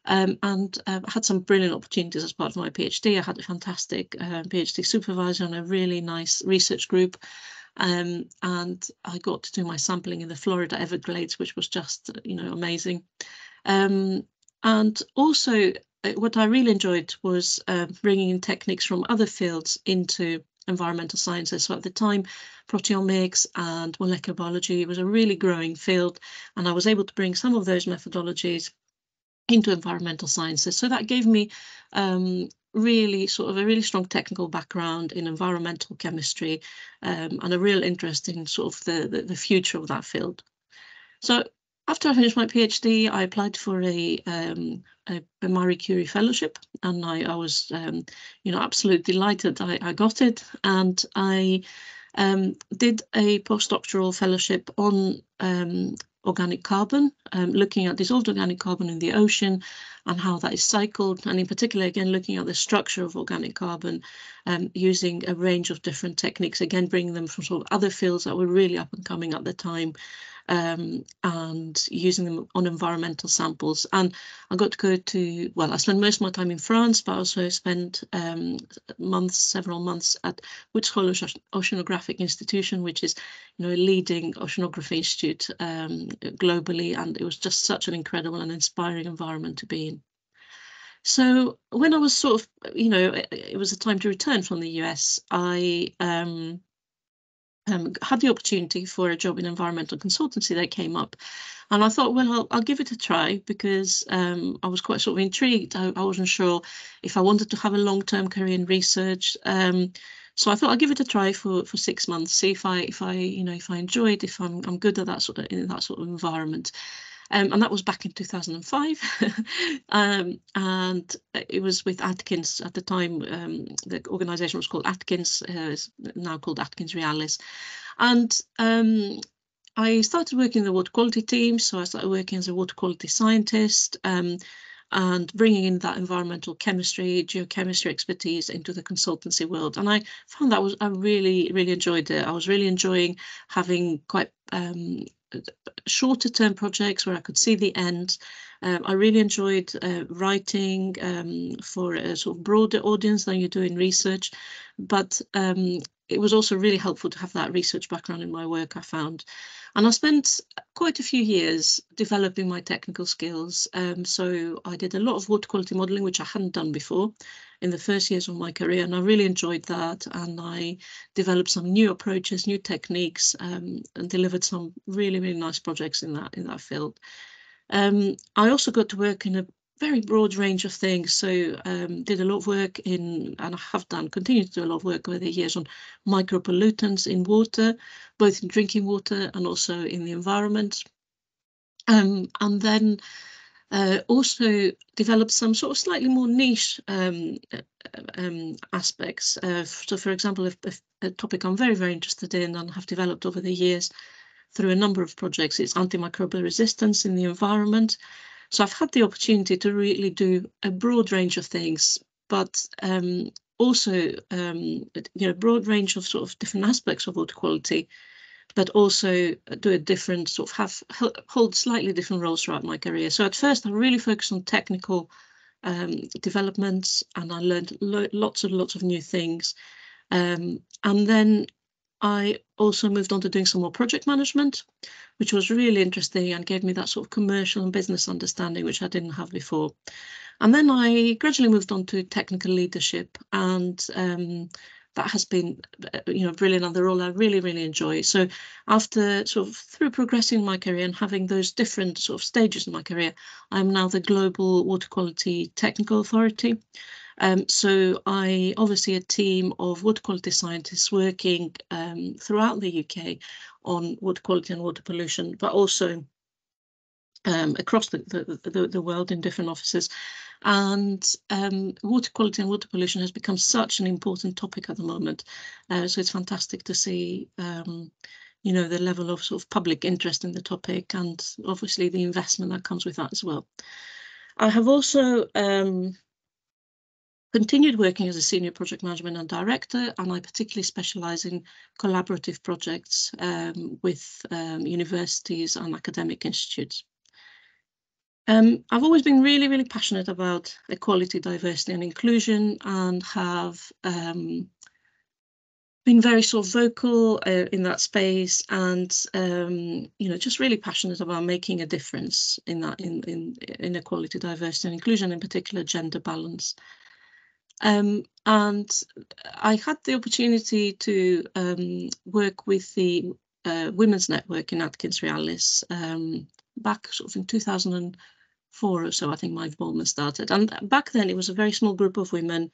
And had some brilliant opportunities as part of my PhD. I had a fantastic PhD supervisor and a really nice research group. And I got to do my sampling in the Florida Everglades, which was just, amazing. And also what I really enjoyed was bringing in techniques from other fields into environmental sciences. So at the time, proteomics and molecular biology was a really growing field, and I was able to bring some of those methodologies into environmental sciences. So that gave me really sort of a really strong technical background in environmental chemistry, and a real interest in sort of the future of that field. So after I finished my PhD, I applied for a Marie Curie fellowship, and I was absolutely delighted I got it. And I did a postdoctoral fellowship on organic carbon, looking at dissolved organic carbon in the ocean and how that is cycled, and in particular, again, looking at the structure of organic carbon, using a range of different techniques, again, bringing them from sort of other fields that were really up and coming at the time, and using them on environmental samples. And I got to go to, well, I spent most of my time in France, but I also spent several months at Woods Hole Oceanographic Institution, which is, a leading oceanography institute globally, and it was just such an incredible and inspiring environment to be in. So when I was sort of, it was a time to return from the US, I had the opportunity for a job in environmental consultancy that came up, and I thought, well, I'll give it a try, because I was quite sort of intrigued. I wasn't sure if I wanted to have a long-term career in research, so I thought I'll give it a try for 6 months, see if I enjoy it, if I'm good at that sort of environment. And that was back in 2005, and it was with Atkins at the time. The organisation was called Atkins, is now called AtkinsRealis, and I started working in the water quality team. So I started working as a water quality scientist, and bringing in that environmental chemistry, geochemistry expertise into the consultancy world. And I found that I really, really enjoyed it. I was really enjoying having quite shorter term projects where I could see the end. I really enjoyed writing for a sort of broader audience than you do in research, but it was also really helpful to have that research background in my work, I found. And I spent quite a few years developing my technical skills. So I did a lot of water quality modelling, which I hadn't done before in the first years of my career, and I really enjoyed that. And I developed some new approaches, new techniques, and delivered some really, really nice projects in that field. I also got to work in a very broad range of things. So did a lot of work and I have continue to do a lot of work over the years on micropollutants in water, both in drinking water and also in the environment. And then also developed some sort of slightly more niche aspects. So, for example, a topic I'm very, very interested in and have developed over the years through a number of projects is antimicrobial resistance in the environment. So I've had the opportunity to really do a broad range of things, but also a broad range of sort of different aspects of water quality, but also do a different sort of hold slightly different roles throughout my career. So at first I really focused on technical developments, and I learned lots of new things. And then I also moved on to doing some more project management, which was really interesting and gave me that sort of commercial and business understanding, which I didn't have before. And then I gradually moved on to technical leadership, and that has been, brilliant, and the role I really, really enjoy. So after through progressing my career and having those different stages in my career, I'm now the Global Water Quality Technical Authority. So I oversee a team of water quality scientists working throughout the UK on water quality and water pollution, but also across the world in different offices. And water quality and water pollution has become such an important topic at the moment. So it's fantastic to see the level of public interest in the topic, and obviously the investment that comes with that as well. I have also continued working as a senior project management and director, and I particularly specialise in collaborative projects with universities and academic institutes. I've always been really, really passionate about equality, diversity and inclusion, and have been very vocal in that space, and just really passionate about making a difference in that, in equality, diversity and inclusion, in particular gender balance. And I had the opportunity to work with the Women's Network in AtkinsRealis back in 2004 or so. I think my involvement started, and back then it was a very small group of women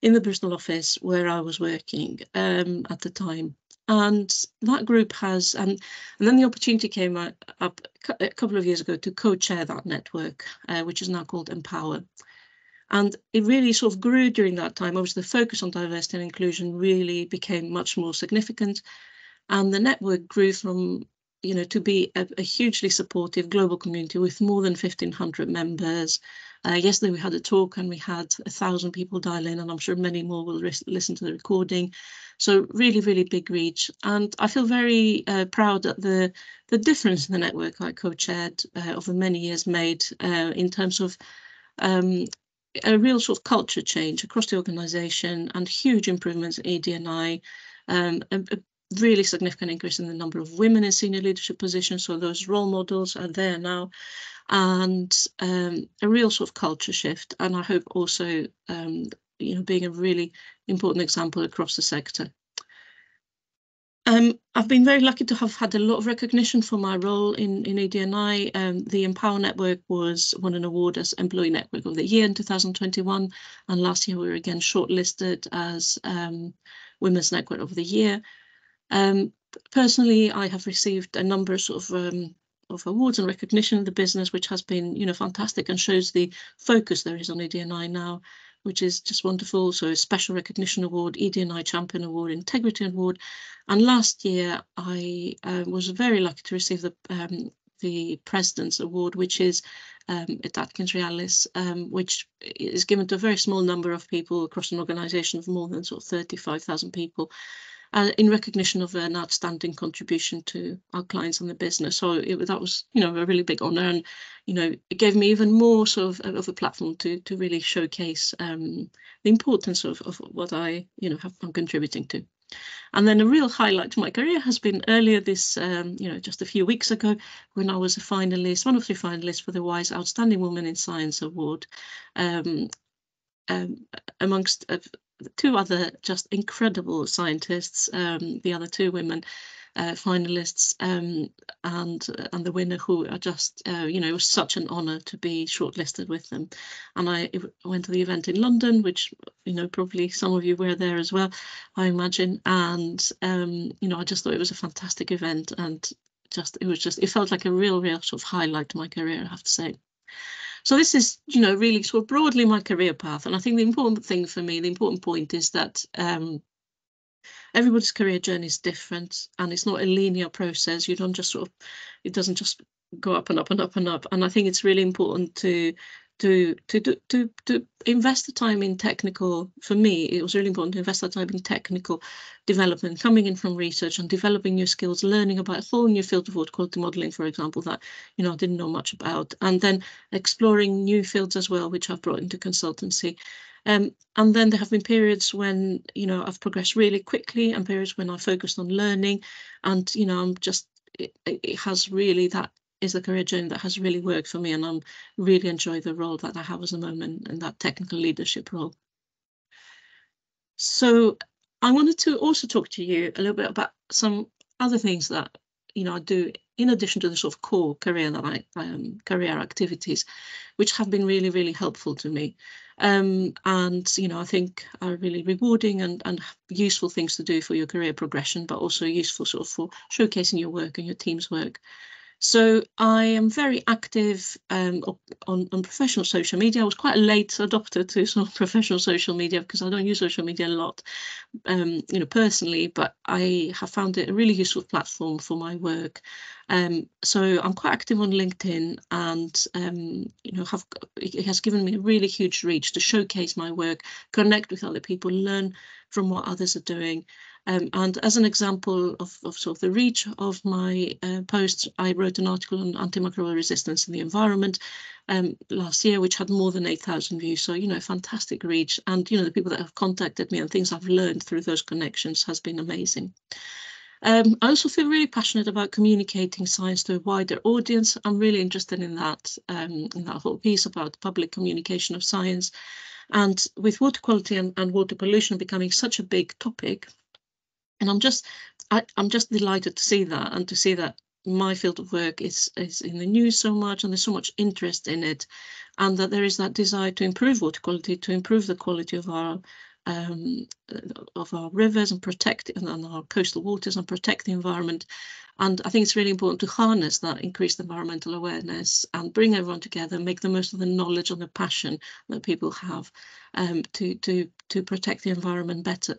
in the Bristol office where I was working at the time. And that group has, and then the opportunity came up a couple of years ago to co-chair that network, which is now called Empower. And it really grew during that time. Obviously, the focus on diversity and inclusion really became much more significant. And the network grew from, to be a hugely supportive global community with more than 1,500 members. Yesterday we had a talk and we had 1,000 people dial in, and I'm sure many more will listen to the recording. So really, really big reach. And I feel very proud that the difference in the network I co-chaired over many years made in terms of a real culture change across the organisation, and huge improvements in ED&I, a really significant increase in the number of women in senior leadership positions. So those role models are there now, and a real culture shift. And I hope also, being a really important example across the sector. I've been very lucky to have had a lot of recognition for my role in ED&I. The Empower Network won an award as Employee Network of the Year in 2021, and last year we were again shortlisted as Women's Network of the Year. Personally, I have received a number of awards and recognition in the business, which has been fantastic, and shows the focus there is on ED&I now, which is just wonderful. So a Special Recognition Award, ED&I Champion Award, Integrity Award. And last year I was very lucky to receive the President's Award, which is at AtkinsRealis, which is given to a very small number of people across an organisation of more than 35,000 people. In recognition of an outstanding contribution to our clients and the business. So that was, a really big honour, and, it gave me even more of a platform to really showcase the importance of what I, I'm contributing to. And then a real highlight to my career has been earlier this, just a few weeks ago, when I was a finalist, one of 3 finalists for the WISE Outstanding Woman in Science Award, amongst 2 other just incredible scientists, the other 2 women finalists, and the winner, who are just, it was such an honour to be shortlisted with them. And I went to the event in London, which, probably some of you were there as well, I imagine. And, I just thought it was a fantastic event, and it felt like a real highlight to my career, I have to say. So this is, really broadly my career path. And I think the important thing for me, the important point is that everybody's career journey is different, and it's not a linear process. You don't just it doesn't just go up and up and up and up. And I think it's really important to invest the time in technical. For me, it was really important to invest the time in technical development, coming in from research and developing new skills, learning about a whole new field of water quality modelling, for example, that I didn't know much about, and then exploring new fields as well, which I've brought into consultancy. And then there have been periods when I've progressed really quickly, and periods when I focused on learning, and I'm just it has really, that is the career journey that has really worked for me, and I'm really enjoy the role that I have at the moment in that technical leadership role. So I wanted to also talk to you a little bit about some other things that, you know, I do in addition to the sort of core career that career activities, which have been really, really helpful to me. And, you know, I think are really rewarding and useful things to do for your career progression, but also useful sort of for showcasing your work and your team's work. So I am very active on professional social media. I was quite a late adopter to sort of professional social media because I don't use social media a lot, you know, personally, but I have found it a really useful platform for my work. So I'm quite active on LinkedIn, and you know, it has given me a really huge reach to showcase my work, connect with other people, learn from what others are doing. And as an example of sort of the reach of my posts, I wrote an article on antimicrobial resistance in the environment last year, which had more than 8,000 views. So, you know, fantastic reach. And, you know, the people that have contacted me and things I've learned through those connections has been amazing. I also feel really passionate about communicating science to a wider audience. I'm really interested in that whole piece about public communication of science. And with water quality and water pollution becoming such a big topic, and I'm just delighted to see that, and to see that my field of work is in the news so much, and there's so much interest in it, and that there is that desire to improve water quality, to improve the quality of our rivers and protect and our coastal waters and protect the environment. And I think it's really important to harness that increased environmental awareness and bring everyone together, make the most of the knowledge and the passion that people have to protect the environment better.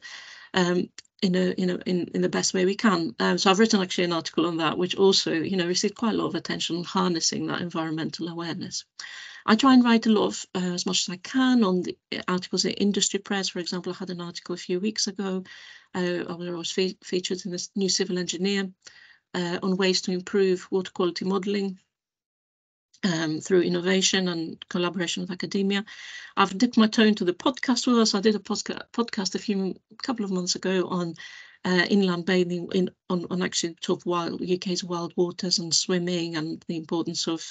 In the best way we can. So I've written actually an article on that, which also, you know, received quite a lot of attention on harnessing that environmental awareness. I try and write a lot of, as much as I can, on the articles in industry press. For example, I had an article a few weeks ago where I was featured in this New Civil Engineer on ways to improve water quality modelling through innovation and collaboration with academia. I've dipped my toe into the podcast world. So I did a podcast a couple of months ago on inland bathing on actually sort of UK's wild waters and swimming, and the importance of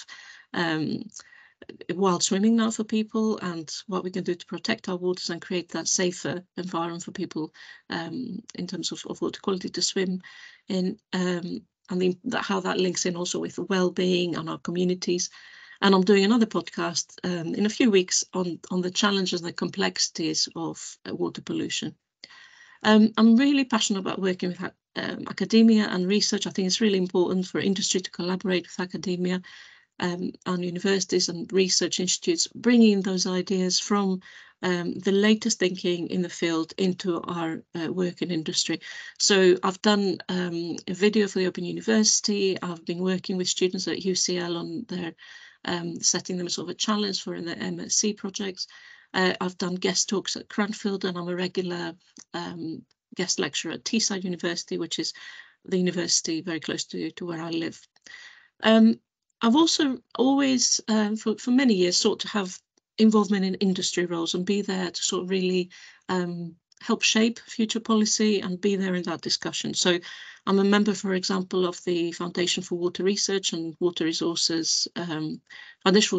wild swimming now for people, and what we can do to protect our waters and create that safer environment for people in terms of water quality to swim in. And how that links in also with well-being and our communities. And I'm doing another podcast in a few weeks on the challenges and the complexities of water pollution. I'm really passionate about working with academia and research. I think it's really important for industry to collaborate with academia and universities and research institutes, bringing those ideas from the latest thinking in the field into our work in industry. So I've done a video for the Open University. I've been working with students at UCL on their setting them sort of a challenge for in their MSc projects. I've done guest talks at Cranfield, and I'm a regular guest lecturer at Teesside University, which is the university very close to where I live. I've also always, for many years, sought to have involvement in industry roles and be there to sort of really help shape future policy and be there in that discussion. So I'm a member, for example, of the Foundation for Water Research and Water Resources, Foundation for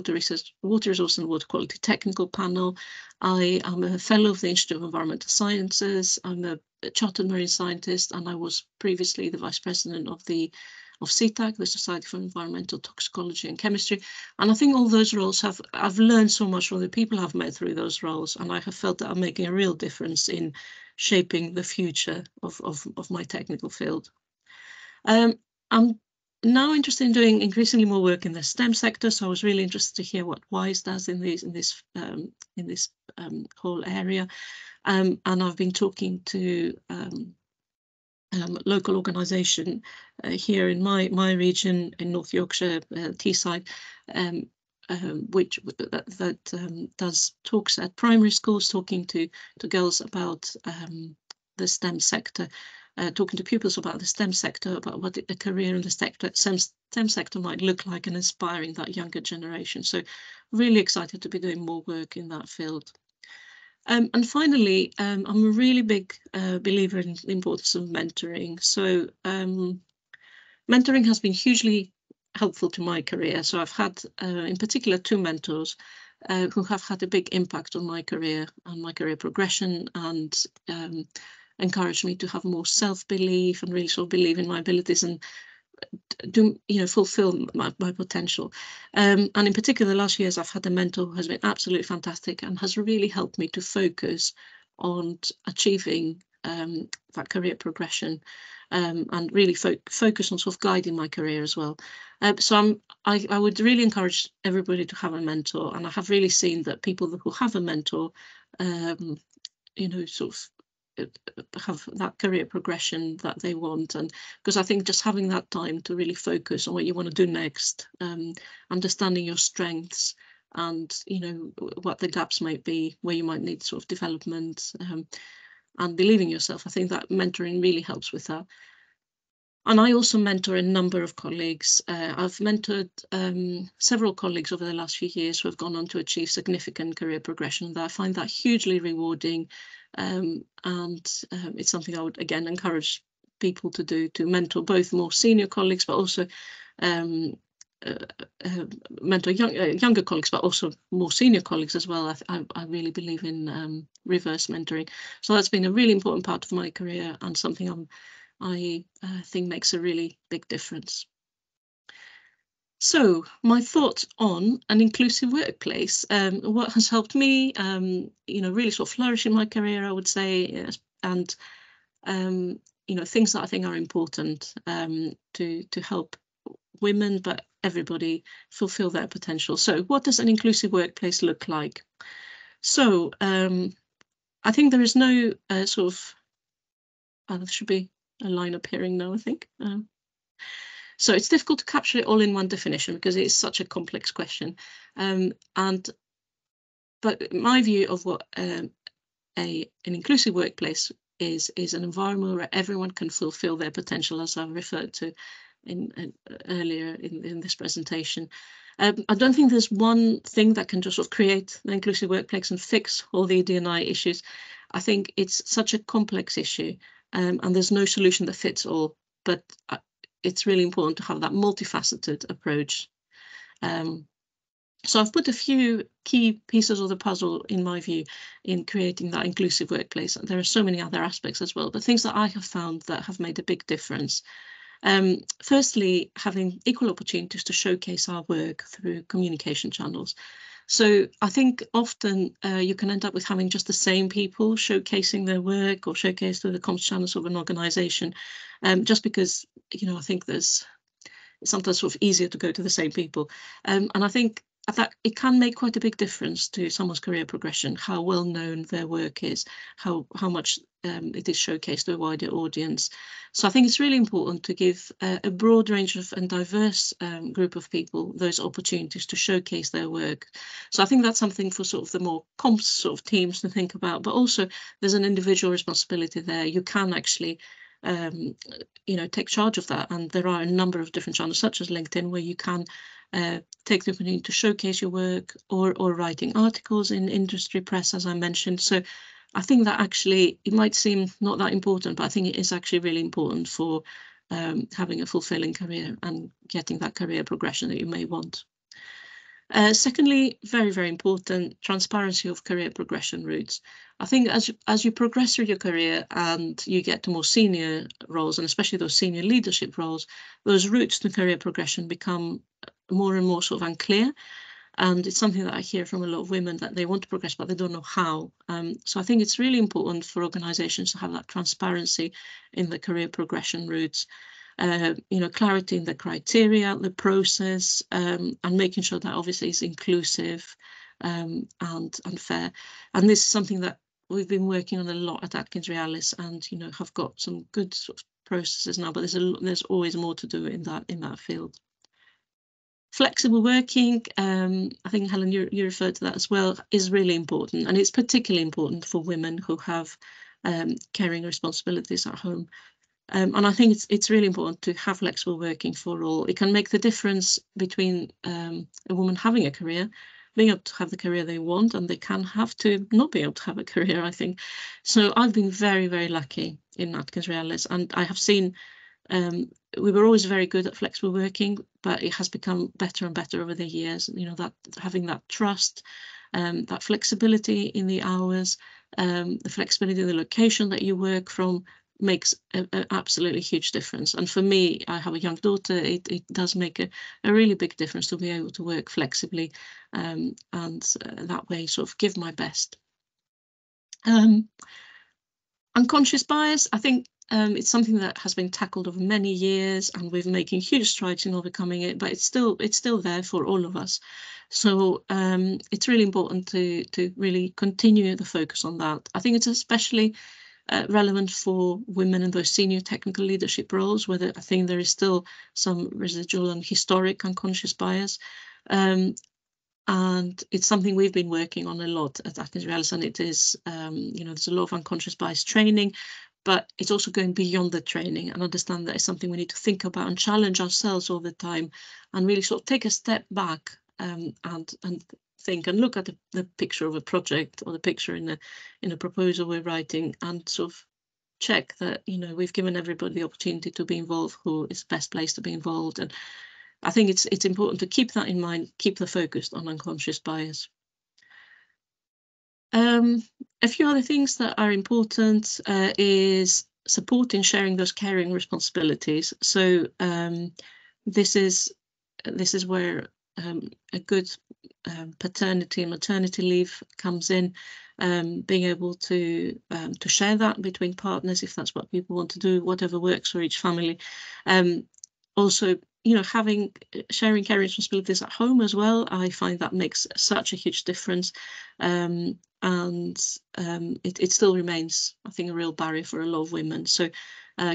Water Resource and Water Quality Technical Panel. I am a fellow of the Institute of Environmental Sciences. I'm a chartered marine scientist, and I was previously the vice president of CTAC, the Society for Environmental Toxicology and Chemistry. And I think all those roles I've learned so much from the people I've met through those roles, and I have felt that I'm making a real difference in shaping the future of my technical field. I'm now interested in doing increasingly more work in the STEM sector, so I was really interested to hear what WISE does in this whole area, and I've been talking to local organisation here in my region in North Yorkshire, Teesside, which does talks at primary schools, talking to girls about the STEM sector, talking to pupils about the STEM sector, about what a career in the STEM sector might look like, and inspiring that younger generation. So really excited to be doing more work in that field. And finally, I'm a really big believer in the importance of mentoring. So mentoring has been hugely helpful to my career. So I've had, in particular, 2 mentors who have had a big impact on my career and my career progression, and encouraged me to have more self-belief and really sort of believe in my abilities and do, you know, fulfill my potential. And in particular, the last years I've had a mentor who has been absolutely fantastic and has really helped me to focus on achieving that career progression, and really focus on sort of guiding my career as well. So I would really encourage everybody to have a mentor, and I have really seen that people who have a mentor, you know, sort of have that career progression that they want. And because I think just having that time to really focus on what you want to do next, understanding your strengths and, you know, what the gaps might be, where you might need sort of development, and believing yourself, I think that mentoring really helps with that. And I also mentor a number of colleagues. I've mentored several colleagues over the last few years who have gone on to achieve significant career progression. I find that hugely rewarding, and it's something I would again encourage people to do, to mentor both more senior colleagues, but also mentor younger colleagues, but also more senior colleagues as well. I really believe in reverse mentoring. So that's been a really important part of my career and something I think makes a really big difference. So my thoughts on an inclusive workplace, what has helped me, you know, really sort of flourish in my career, I would say, yes, and you know, things that I think are important to help women, but everybody fulfill their potential. So what does an inclusive workplace look like? So I think there is no sort of, there should be a line appearing now, I think. So it's difficult to capture it all in one definition because it is such a complex question. But my view of what an inclusive workplace is an environment where everyone can fulfill their potential, as I referred to earlier in this presentation. I don't think there's one thing that can just sort of create an inclusive workplace and fix all the D&I issues. I think it's such a complex issue, and there's no solution that fits all, but it's really important to have that multifaceted approach. So I've put a few key pieces of the puzzle, in my view, in creating that inclusive workplace. There are so many other aspects as well, but things that I have found that have made a big difference. Firstly, having equal opportunities to showcase our work through communication channels. So I think often you can end up with having just the same people showcasing their work or showcase through the comms channels of an organisation, just because, you know, I think it's sometimes sort of easier to go to the same people. And I think that it can make quite a big difference to someone's career progression, how well known their work is, how much it is showcased to a wider audience. So I think it's really important to give a broad range of and diverse group of people those opportunities to showcase their work. So I think that's something for sort of the more comms sort of teams to think about, but also there's an individual responsibility there. You can actually you know, take charge of that, and there are a number of different channels such as LinkedIn where you can take the opportunity to showcase your work, or writing articles in industry press, as I mentioned. So I think that actually it might seem not that important, but I think it is actually really important for having a fulfilling career and getting that career progression that you may want. Secondly, very, very important, transparency of career progression routes. I think as you progress through your career and you get to more senior roles, and especially those senior leadership roles, those routes to career progression become more and more sort of unclear. And it's something that I hear from a lot of women, that they want to progress, but they don't know how. So I think it's really important for organisations to have that transparency in the career progression routes. You know, clarity in the criteria, the process, and making sure that obviously is inclusive and fair. And this is something that we've been working on a lot at AtkinsRealis, and you know, have got some good sort of processes now, but there's always more to do in that field. Flexible working, I think Helen, you referred to that as well, is really important, and it's particularly important for women who have caring responsibilities at home. And I think it's really important to have flexible working for all. It can make the difference between a woman having a career, being able to have the career they want, and they can have to not be able to have a career, I think. So I've been very, very lucky in AtkinsRealis, and I have seen we were always very good at flexible working, but it has become better and better over the years. You know, that having that trust, that flexibility in the hours, the flexibility of the location that you work from makes an absolutely huge difference. And for me, I have a young daughter, it does make a really big difference to be able to work flexibly and that way sort of give my best. Unconscious bias, I think it's something that has been tackled over many years, and we're making huge strides in overcoming it, but it's still there for all of us. So it's really important to really continue the focus on that. I think it's especially relevant for women in those senior technical leadership roles, where I think there is still some residual and historic unconscious bias. And it's something we've been working on a lot at AtkinsRealis, and it is, you know, there's a lot of unconscious bias training, but it's also going beyond the training, and understand that it's something we need to think about and challenge ourselves all the time, and really sort of take a step back and think and look at the picture of a project or the picture in a proposal we're writing, and sort of check that, you know, we've given everybody the opportunity to be involved who is best placed to be involved. And I think it's important to keep that in mind, keep the focus on unconscious bias. A few other things that are important is supporting sharing those caring responsibilities. So this is where a good paternity and maternity leave comes in, being able to share that between partners if that's what people want to do, whatever works for each family. Also, you know, sharing caring responsibilities at home as well, I find that makes such a huge difference, and it still remains, I think, a real barrier for a lot of women. So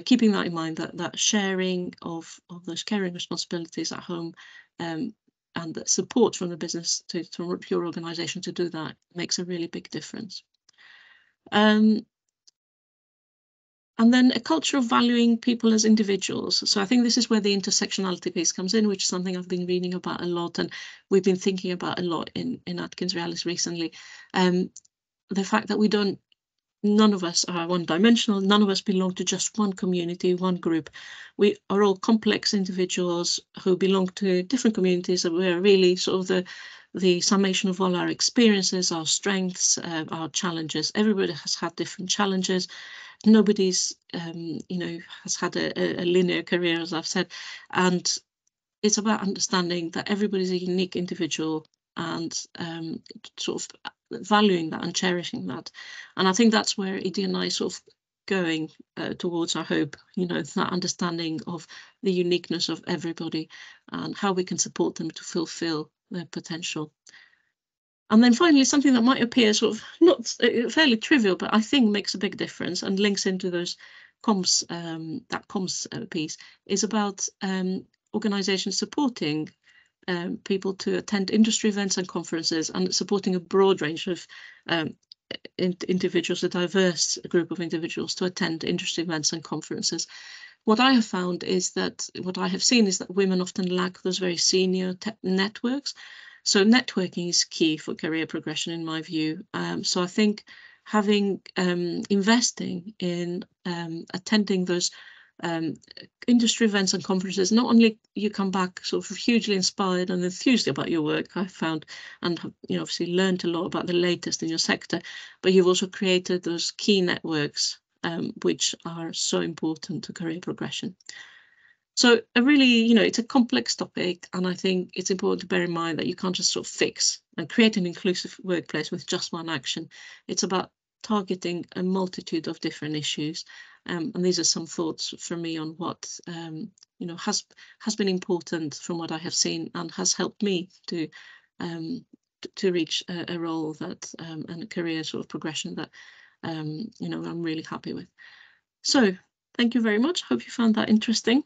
keeping that in mind, that sharing of those caring responsibilities at home, and the support from the business to your organisation to do that makes a really big difference. And then a culture of valuing people as individuals. So I think this is where the intersectionality piece comes in, which is something I've been reading about a lot, and we've been thinking about a lot in AtkinsRealis recently. The fact that none of us are one-dimensional, none of us belong to just one community, one group. We are all complex individuals who belong to different communities, and we're really sort of the summation of all our experiences, our strengths, our challenges. Everybody has had different challenges. Nobody's, you know, has had a linear career, as I've said, and it's about understanding that everybody's a unique individual and sort of valuing that and cherishing that. And I think that's where Edie and I sort of going towards, I hope, you know, that understanding of the uniqueness of everybody and how we can support them to fulfill their potential. And then finally, something that might appear sort of not fairly trivial, but I think makes a big difference and links into those comms, that comms piece, is about organisations supporting people to attend industry events and conferences, and supporting a broad range of individuals, a diverse group of individuals, to attend industry events and conferences. What I have found is that, what I have seen is that women often lack those very senior networks. So networking is key for career progression, in my view. So I think investing in attending those industry events and conferences, not only you come back sort of hugely inspired and enthused about your work, I've found, and, you know, obviously learned a lot about the latest in your sector, but you've also created those key networks which are so important to career progression. So really, you know, it's a complex topic, and I think it's important to bear in mind that you can't just sort of fix and create an inclusive workplace with just one action. It's about targeting a multitude of different issues, and these are some thoughts from me on what you know, has been important from what I have seen, and has helped me to reach a role that and a career sort of progression that you know, I'm really happy with. So thank you very much. Hope you found that interesting.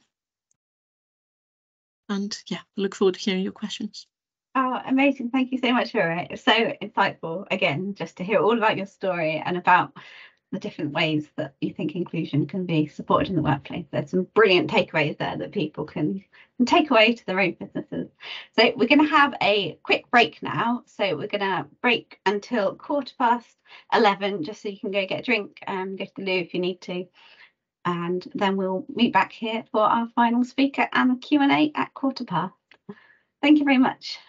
And yeah, I look forward to hearing your questions. Oh, amazing. Thank you so much, Vera. It's so insightful, again, just to hear all about your story and about the different ways that you think inclusion can be supported in the workplace. There's some brilliant takeaways there that people can take away to their own businesses. So we're going to have a quick break now. So we're going to break until 11:15, just so you can go get a drink and go to the loo if you need to. And then we'll meet back here for our final speaker and the Q&A at 11:15. Thank you very much.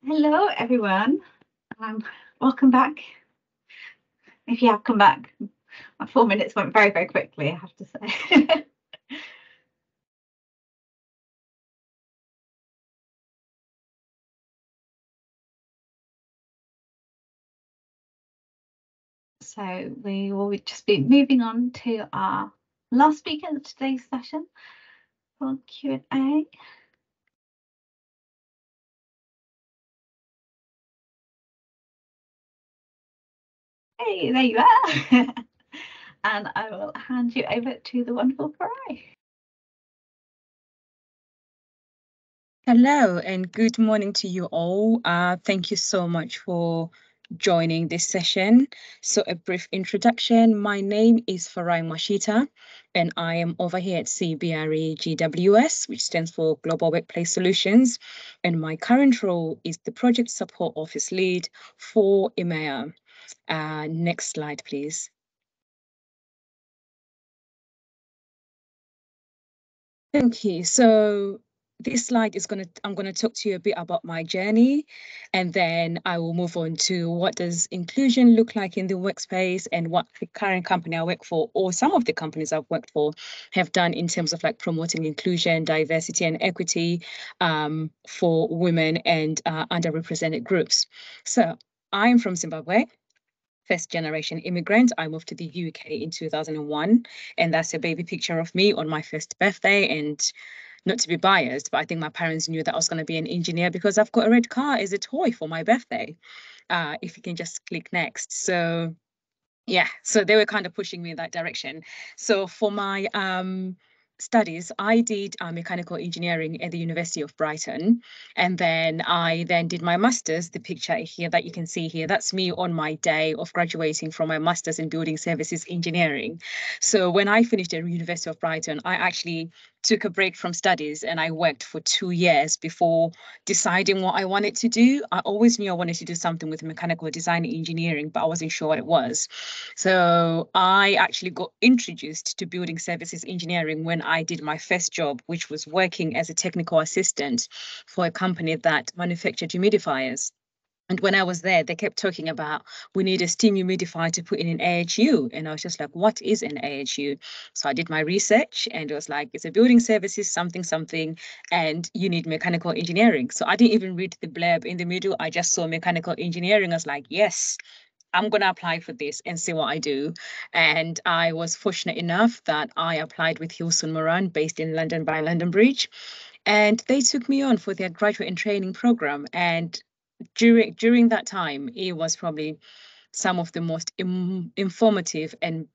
Hello, everyone. Welcome back. If you have come back, my 4 minutes went very, very quickly, I have to say. So we will just be moving on to our last speaker of today's session for Q&A. Hey, there you are. And I will hand you over to the wonderful Farai. Hello and good morning to you all. Thank you so much for joining this session. So a brief introduction. My name is Farai Mwashita and I am over here at CBRE GWS, which stands for Global Workplace Solutions. And my current role is the Project Support Office Lead for Amey. Next slide, please. Thank you. So this slide is I'm gonna talk to you a bit about my journey, and then I will move on to what does inclusion look like in the workspace and what the current company I work for, or some of the companies I've worked for, have done in terms of like promoting inclusion, diversity, and equity for women and underrepresented groups. So I'm from Zimbabwe. First generation immigrant. I moved to the UK in 2001, and that's a baby picture of me on my first birthday. And not to be biased, but I think my parents knew that I was going to be an engineer because I've got a red car as a toy for my birthday. If you can just click next. So yeah, so they were kind of pushing me in that direction. So for my studies, I did mechanical engineering at the University of Brighton, and then I did my master's. The picture here that you can see here, that's me on my day of graduating from my master's in building services engineering. So when I finished at the University of Brighton, I actually took a break from studies and I worked for 2 years before deciding what I wanted to do. I always knew I wanted to do something with mechanical design and engineering, but I wasn't sure what it was. So I actually got introduced to building services engineering when I did my first job, which was working as a technical assistant for a company that manufactured humidifiers. And when I was there, they kept talking about, we need a steam humidifier to put in an AHU. And I was just like, what is an AHU? So I did my research and it was like, it's a building services, something, and you need mechanical engineering. So I didn't even read the blurb in the middle. I just saw mechanical engineering. I was like, yes, I'm going to apply for this and see what I do. And I was fortunate enough that I applied with Hilson Moran, based in London by London Bridge. And they took me on for their graduate and training program. And during that time, it was probably some of the most informative and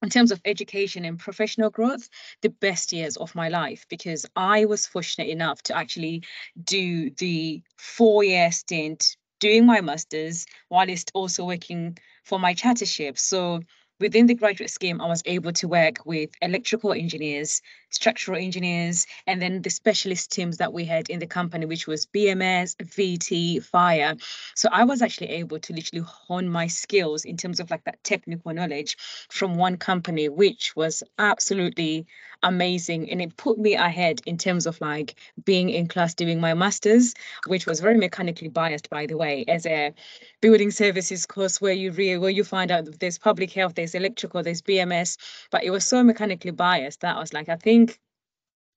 in terms of education and professional growth, the best years of my life, because I was fortunate enough to actually do the 4-year stint doing my master's whilst also working for my chartership. So within the graduate scheme, I was able to work with electrical engineers, structural engineers, and then the specialist teams that we had in the company, which was BMS, VT, fire. So I was actually able to literally hone my skills in terms of like that technical knowledge from one company, which was absolutely amazing. And it put me ahead in terms of like being in class doing my master's, which was very mechanically biased, by the way, as a building services course where you find out that there's public health, there's electrical, there's BMS, but it was so mechanically biased that I was like, I think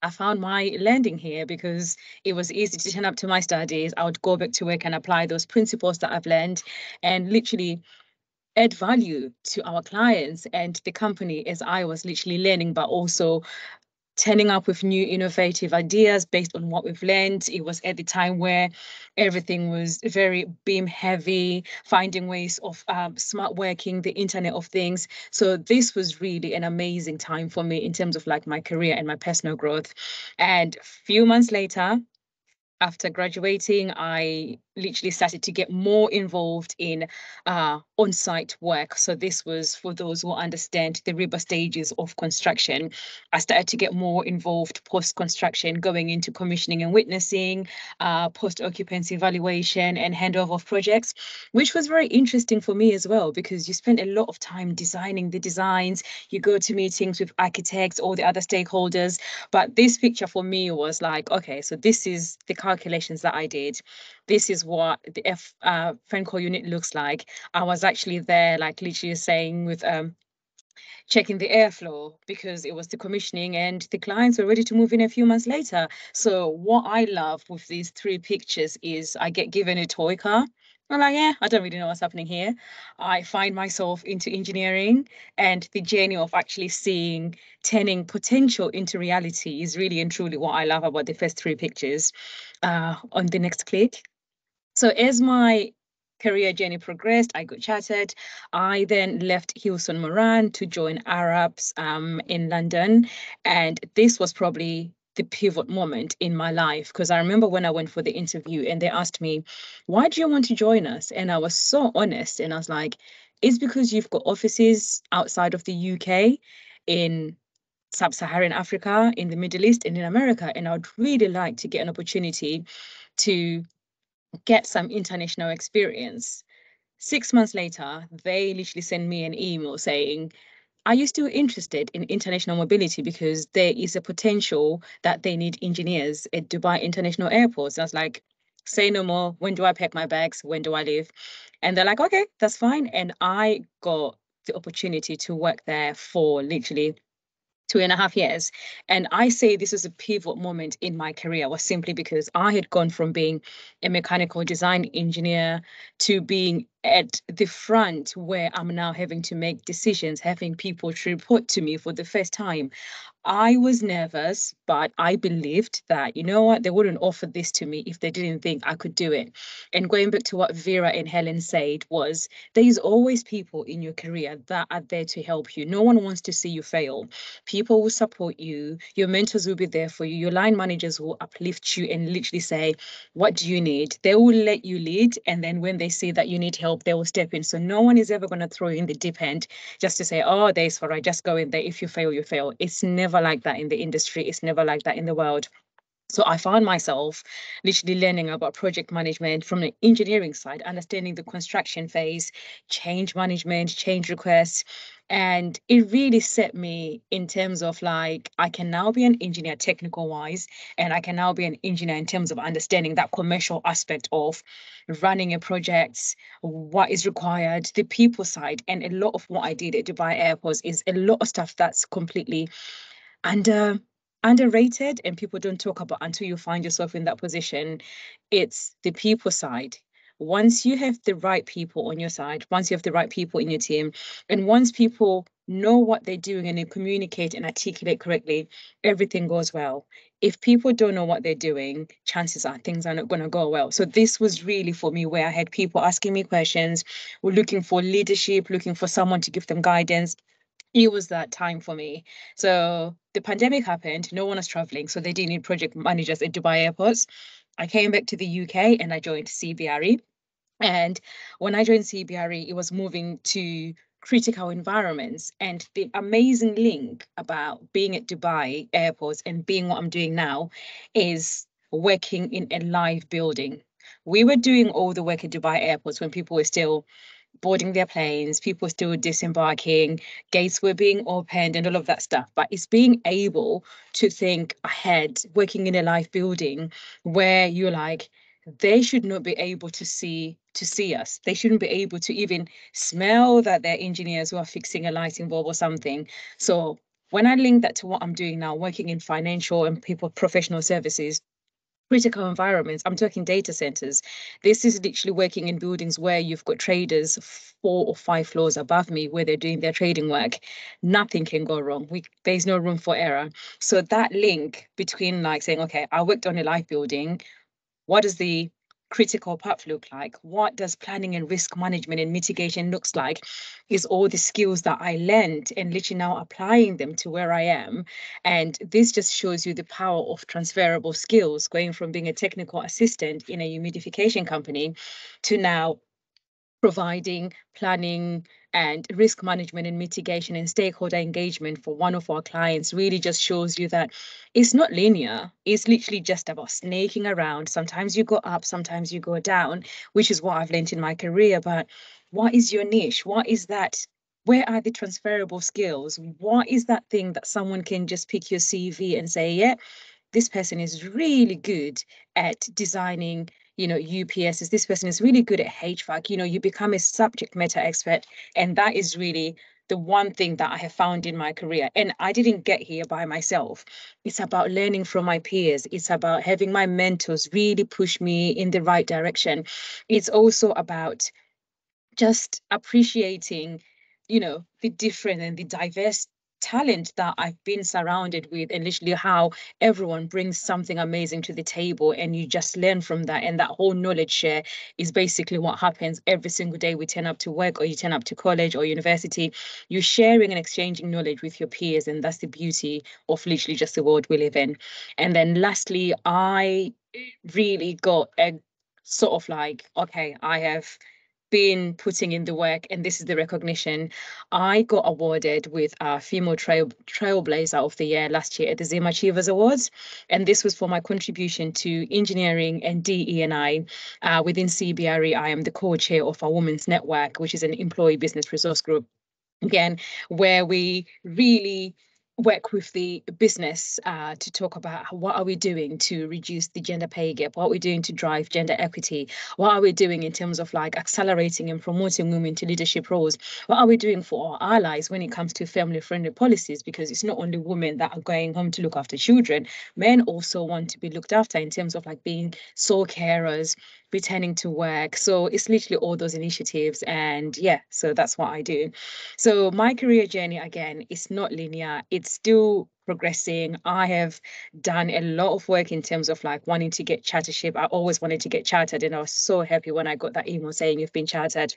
I found my landing here because it was easy to turn up to my studies. I would go back to work and apply those principles that I've learned and literally add value to our clients and the company as I was literally learning, but also turning up with new innovative ideas based on what we've learned. It was at the time where everything was very beam heavy, finding ways of smart working, the Internet of Things. So this was really an amazing time for me in terms of like my career and my personal growth. And a few months later, after graduating, I literally started to get more involved in on-site work. So this was for those who understand the RIBA stages of construction. I started to get more involved post-construction, going into commissioning and witnessing, post-occupancy evaluation and handover of projects, which was very interesting for me as well, because you spend a lot of time designing the designs, you go to meetings with architects, all the other stakeholders. But this picture for me was like, okay, so this is the kind calculations that I did. This is what the fan coil unit looks like. I was actually there, like literally saying with checking the airflow because it was the commissioning and the clients were ready to move in a few months later. So what I love with these 3 pictures is I get given a toy car. I'm like, yeah, I don't really know what's happening here. I find myself into engineering, and the journey of actually turning potential into reality is really and truly what I love about the first 3 pictures. On the next click. So as my career journey progressed, I got chartered. I then left Hilson Moran to join Arabs in London. And this was probably the pivot moment in my life, because I remember when I went for the interview and they asked me, why do you want to join us? And I was so honest. And I was like, it's because you've got offices outside of the UK, in Sub-Saharan Africa, in the Middle East, and in America. And I would really like to get an opportunity to get some international experience. 6 months later, they literally sent me an email saying, are you still interested in international mobility? Because there is a potential that they need engineers at Dubai International Airport. So I was like, say no more. When do I pack my bags? When do I leave? And they're like, okay, that's fine. And I got the opportunity to work there for literally 2.5 years. And I say this was a pivot moment in my career, was simply because I had gone from being a mechanical design engineer to being at the front, where I'm now having to make decisions, having people to report to me for the first time. I was nervous, but I believed that, you know what, they wouldn't offer this to me if they didn't think I could do it. And going back to what Vera and Helen said was, there's always people in your career that are there to help you. No one wants to see you fail. People will support you. Your mentors will be there for you. Your line managers will uplift you and literally say, what do you need? They will let you lead. And then when they see that you need help, they will step in. So no one is ever going to throw you in the deep end just to say, oh, there's Farai, just go in there. If you fail, you fail. It's never like that in the industry. It's never like that in the world. So I found myself literally learning about project management from the engineering side, understanding the construction phase, change management, change requests. And it really set me in terms of like, I can now be an engineer technical wise, and I can now be an engineer in terms of understanding that commercial aspect of running a project, what is required, the people side. And a lot of what I did at Dubai Airports is a lot of stuff that's completely underrated and people don't talk about until you find yourself in that position. It's the people side. Once you have the right people on your side, once you have the right people in your team, and once people know what they're doing and they communicate and articulate correctly, everything goes well. If people don't know what they're doing, chances are things are not going to go well. So this was really for me where I had people asking me questions, were looking for leadership, looking for someone to give them guidance. It was that time for me. So the pandemic happened, no one was traveling, so they didn't need project managers at Dubai airports. I came back to the UK and I joined CBRE. And when I joined CBRE, it was moving to critical environments. And the amazing link about being at Dubai airports and being what I'm doing now is working in a live building. We were doing all the work at Dubai airports when people were still boarding their planes, people still disembarking, gates were being opened and all of that stuff. But it's being able to think ahead, working in a live building where you're like, they should not be able to see us. They shouldn't be able to even smell that they're engineers who are fixing a lighting bulb or something. So when I link that to what I'm doing now, working in financial and people professional services, critical environments, I'm talking data centers. This is literally working in buildings where you've got traders 4 or 5 floors above me where they're doing their trading work. Nothing can go wrong. There's no room for error. So that link between like saying, okay, I worked on a live building, what does the critical path look like? What does planning and risk management and mitigation looks like? Is all the skills that I learned and literally now applying them to where I am. And this just shows you the power of transferable skills, going from being a technical assistant in a humidification company to now providing planning and risk management and mitigation and stakeholder engagement for one of our clients. Really just shows you that it's not linear. It's literally just about snaking around. Sometimes you go up, sometimes you go down, which is what I've learned in my career. But what is your niche? What is that? Where are the transferable skills? What is that thing that someone can just pick your CV and say, yeah, this person is really good at designing, you know, UPSs. This person is really good at HVAC. You know, you become a subject matter expert. And that is really the one thing that I have found in my career. And I didn't get here by myself. It's about learning from my peers. It's about having my mentors really push me in the right direction. It's also about just appreciating, you know, the different and the diverse talent that I've been surrounded with, and literally how everyone brings something amazing to the table, and you just learn from that. And that whole knowledge share is basically what happens every single day we turn up to work, or you turn up to college or university. You're sharing and exchanging knowledge with your peers, and that's the beauty of literally just the world we live in. And then lastly, I really got a sort of like, okay, I have been putting in the work, and this is the recognition. I got awarded with a Female Trailblazer of the Year last year at the Zim Achievers Awards, and this was for my contribution to engineering and DE&I. Within CBRE, I am the co-chair of our Women's Network, which is an employee business resource group, again, where we really work with the business to talk about what are we doing to reduce the gender pay gap, what are we doing to drive gender equity, what are we doing in terms of like accelerating and promoting women to leadership roles, what are we doing for our allies when it comes to family-friendly policies, because it's not only women that are going home to look after children, men also want to be looked after in terms of like being sole carers, returning to work. So it's literally all those initiatives, and yeah, so that's what I do. So my career journey, again, is not linear. It's still progressing. I have done a lot of work in terms of like wanting to get chartership. I always wanted to get chartered, and I was so happy when I got that email saying you've been chartered.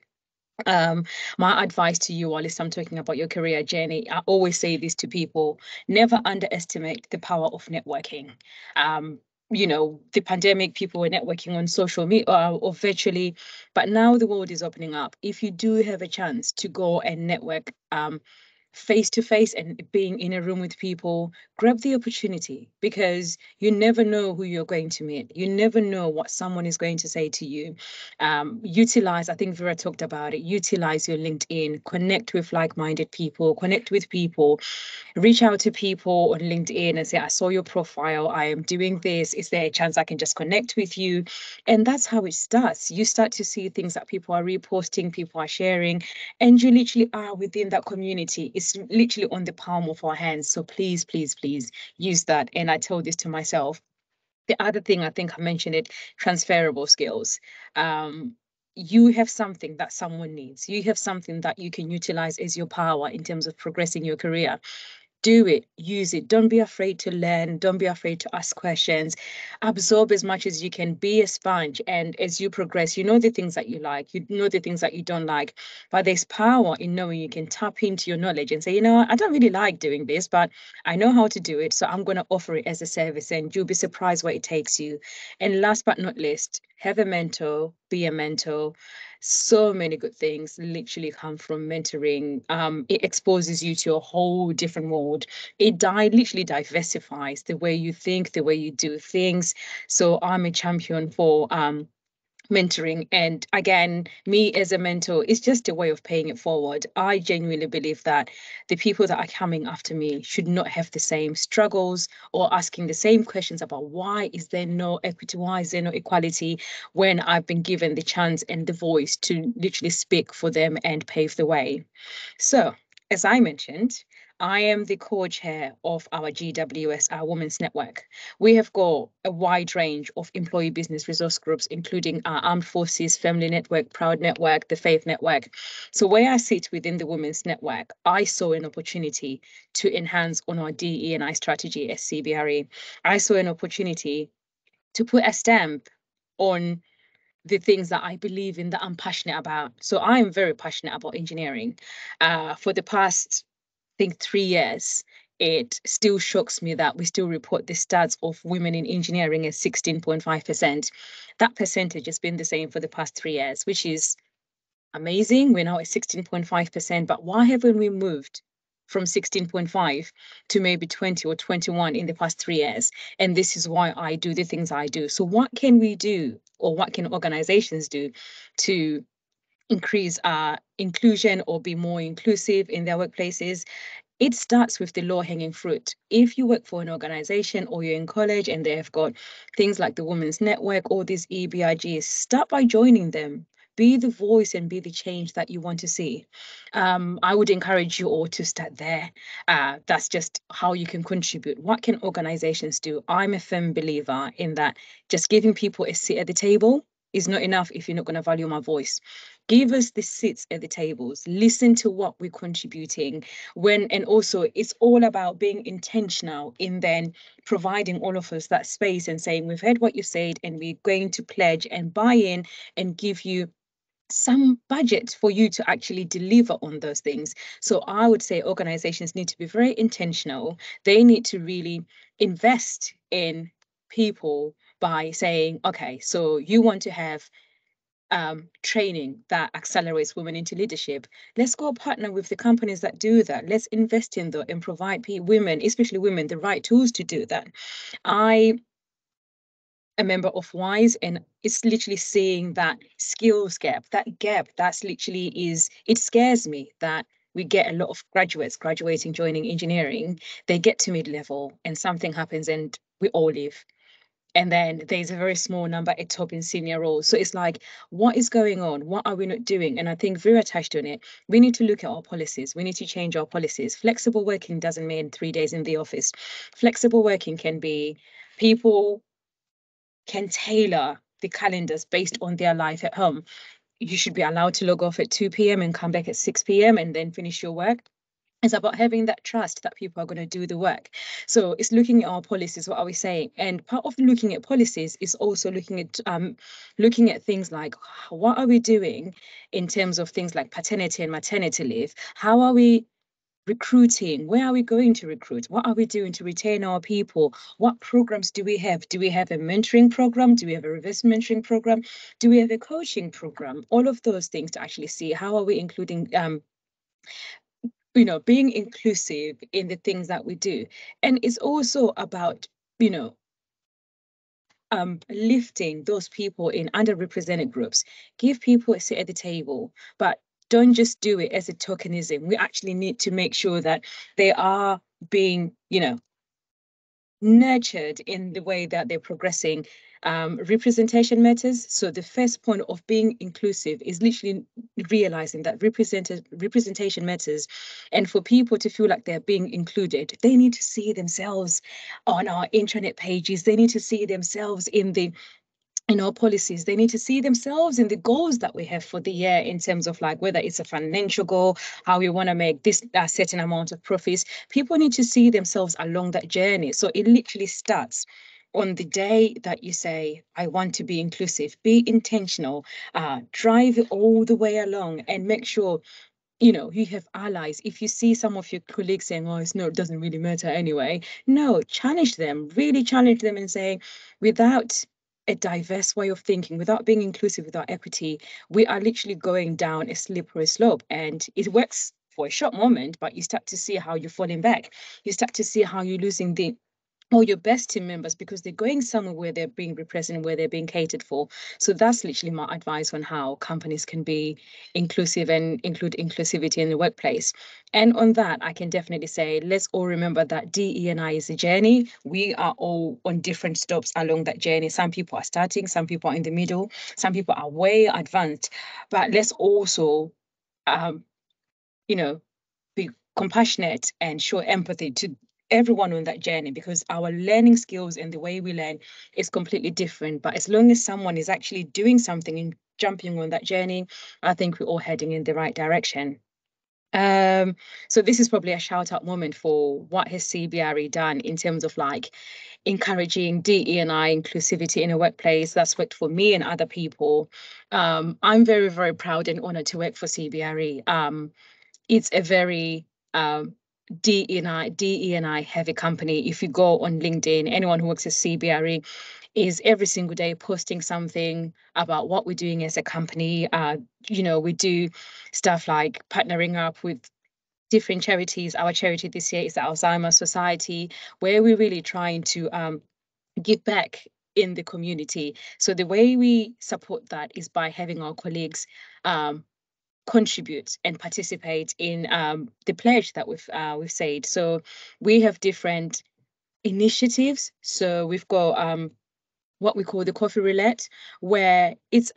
My advice to you all is, I'm talking about your career journey. I always say this to people: never underestimate the power of networking. You know, the pandemic, people were networking on social media or virtually, but now the world is opening up. If you do have a chance to go and network face to face and being in a room with people, grab the opportunity, because you never know who you're going to meet. You never know what someone is going to say to you. Utilize, I think Vera talked about it, utilize your LinkedIn, connect with like-minded people, connect with people, reach out to people on LinkedIn and say, I saw your profile, I am doing this. Is there a chance I can just connect with you? And that's how it starts. You start to see things that people are reposting, people are sharing, and you literally are within that community. It's literally on the palm of our hands. So please, please, please use that. And I tell this to myself. The other thing, I think I mentioned it, transferable skills. You have something that someone needs. You have something that you can utilize as your power in terms of progressing your career. Do it, use it. Don't be afraid to learn. Don't be afraid to ask questions. Absorb as much as you can. Be a sponge. And as you progress, you know the things that you like, you know the things that you don't like. But there's power in knowing you can tap into your knowledge and say, you know what, I don't really like doing this, but I know how to do it. So I'm going to offer it as a service, and you'll be surprised where it takes you. And last but not least, have a mentor, be a mentor. So many good things literally come from mentoring. It exposes you to a whole different world. It literally diversifies the way you think, the way you do things. So I'm a champion for mentoring. And again, me as a mentor, it's just a way of paying it forward. I genuinely believe that the people that are coming after me should not have the same struggles or asking the same questions about why is there no equity, why is there no equality, when I've been given the chance and the voice to literally speak for them and pave the way. So, as I mentioned, I am the co-chair of our GWS, our Women's Network. We have got a wide range of employee business resource groups, including our Armed Forces, Family Network, Proud Network, the Faith Network. So where I sit within the Women's Network, I saw an opportunity to enhance on our DE&I strategy as CBRE. I saw an opportunity to put a stamp on the things that I believe in, that I'm passionate about. So I'm very passionate about engineering. For the past, I think, 3 years, it still shocks me that we still report the stats of women in engineering as 16.5%. That percentage has been the same for the past 3 years, which is amazing. We're now at 16.5%, but why haven't we moved from 16.5 to maybe 20 or 21 in the past 3 years? And this is why I do the things I do. So what can we do, or what can organizations do to increase inclusion or be more inclusive in their workplaces? it starts with the low-hanging fruit. If you work for an organization or you're in college and they have got things like the Women's Network, all these EBRGs, start by joining them. Be the voice and be the change that you want to see. I would encourage you all to start there. That's just how you can contribute. What can organizations do? I'm a firm believer in that just giving people a seat at the table is not enough if you're not going to value my voice. Give us the seats at the tables. Listen to what we're contributing. And also it's all about being intentional in then providing all of us that space and saying, we've heard what you said and we're going to pledge and buy in and give you some budget for you to actually deliver on those things. So I would say organizations need to be very intentional. They need to really invest in people by saying, okay, so you want to have training that accelerates women into leadership. Let's go partner with the companies that do that. Let's invest in that and provide women, especially women, the right tools to do that. I a member of WISE, and it's literally seeing that skills gap, that's literally it scares me that we get a lot of graduates graduating, joining engineering, they get to mid-level and something happens and we all leave. And then there's a very small number at top in senior roles. So it's like, what is going on? What are we not doing? And I think Vera touched on it. We need to look at our policies. We need to change our policies. Flexible working doesn't mean 3 days in the office. Flexible working can be people can tailor the calendars based on their life at home. You should be allowed to log off at 2 p.m. and come back at 6 p.m. and then finish your work. It's about having that trust that people are going to do the work. So it's looking at our policies. What are we saying? And part of looking at policies is also looking at things like, what are we doing in terms of things like paternity and maternity leave? How are we recruiting? Where are we going to recruit? What are we doing to retain our people? What programs do we have? Do we have a mentoring program? Do we have a reverse mentoring program? Do we have a coaching program? All of those things to actually see how are we including being inclusive in the things that we do. And it's also about, lifting those people in underrepresented groups. Give people a seat at the table, but don't just do it as a tokenism. We actually need to make sure that they are being, nurtured in the way that they're progressing. Representation matters. So the first point of being inclusive is literally realizing that representation matters. And for people to feel like they're being included, they need to see themselves on our intranet pages. They need to see themselves in our policies. They need to see themselves in the goals that we have for the year in terms of like whether it's a financial goal, how we want to make this certain amount of profits. People need to see themselves along that journey. So it literally starts on the day that you say, I want to be inclusive, be intentional, drive it all the way along and make sure you have allies. If you see some of your colleagues saying, oh, it doesn't really matter anyway. No, challenge them, really challenge them and say, without a diverse way of thinking, without being inclusive, without equity, we are literally going down a slippery slope. And it works for a short moment, but you start to see how you're falling back. You start to see how you're losing all your best team members because they're going somewhere where they're being represented, where they're being catered for. So that's literally my advice on how companies can be inclusive and include inclusivity in the workplace. And on that, I can definitely say, let's all remember that DE&I is a journey. We are all on different stops along that journey. Some people are starting, some people are in the middle, some people are way advanced. But let's also, be compassionate and show empathy to everyone on that journey because our learning skills and the way we learn is completely different. But as long as someone is actually doing something and jumping on that journey, I think we're all heading in the right direction. So this is probably a shout out moment for what has CBRE done in terms of like encouraging DE&I inclusivity in a workplace. That's worked for me and other people. I'm very, very proud and honored to work for CBRE. It's a very DE&I heavy company. If you go on LinkedIn, anyone who works at CBRE is every single day posting something about what we're doing as a company. We do stuff like partnering up with different charities. Our charity this year is the Alzheimer's Society, where we're really trying to give back in the community. So the way we support that is by having our colleagues contribute and participate in the pledge that we've said. So we have different initiatives. So we've got what we call the coffee roulette, where it's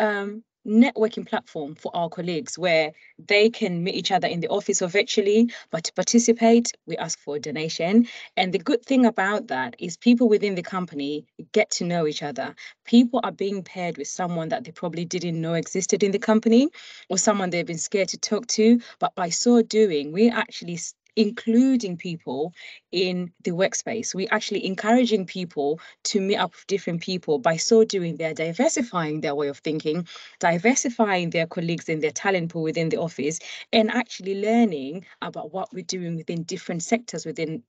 networking platform for our colleagues where they can meet each other in the office or virtually, but to participate, we ask for a donation. And the good thing about that is people within the company get to know each other. People are being paired with someone that they probably didn't know existed in the company or someone they've been scared to talk to. But by so doing, we actually including people in the workspace. We're actually encouraging people to meet up with different people. By so doing, they're diversifying their way of thinking, diversifying their colleagues and their talent pool within the office, and actually learning about what we're doing within different sectors within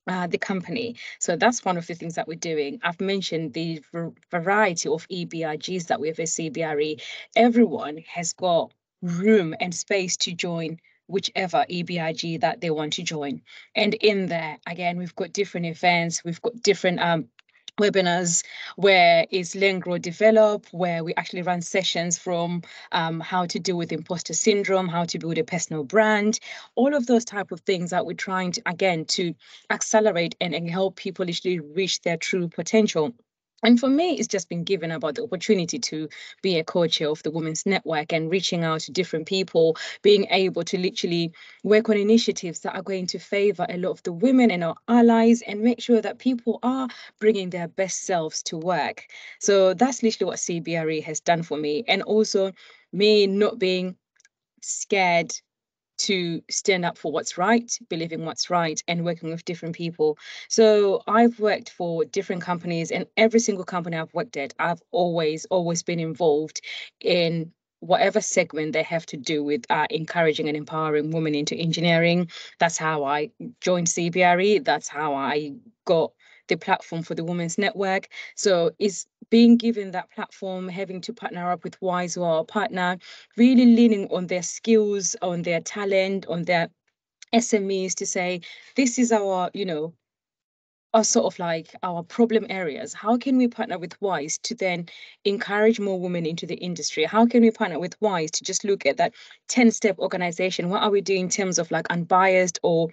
the company. So that's one of the things that we're doing. I've mentioned the variety of EBRGs that we have at CBRE. Everyone has got room and space to join whichever EBRG that they want to join. And in there, again, we've got different events, we've got different webinars where it's Learn, Grow, Develop, where we actually run sessions from how to deal with imposter syndrome, how to build a personal brand, all of those type of things that we're trying to, again, to accelerate and help people literally reach their true potential. And for me, it's just been given about the opportunity to be a co-chair of the Women's Network and reaching out to different people, being able to literally work on initiatives that are going to favor a lot of the women and our allies and make sure that people are bringing their best selves to work. So that's literally what CBRE has done for me. And also me not being scared to stand up for what's right, believing what's right, and working with different people. So I've worked for different companies, and every single company I've worked at, I've always been involved in whatever segment they have to do with encouraging and empowering women into engineering. That's how I joined CBRE. That's how I got the platform for the Women's Network. So it's being given that platform, having to partner up with WISE or our partner, really leaning on their skills, on their talent, on their SMEs to say, this is our, our sort of like our problem areas. How can we partner with WISE to then encourage more women into the industry? How can we partner with WISE to just look at that 10-step organization? What are we doing in terms of like unbiased or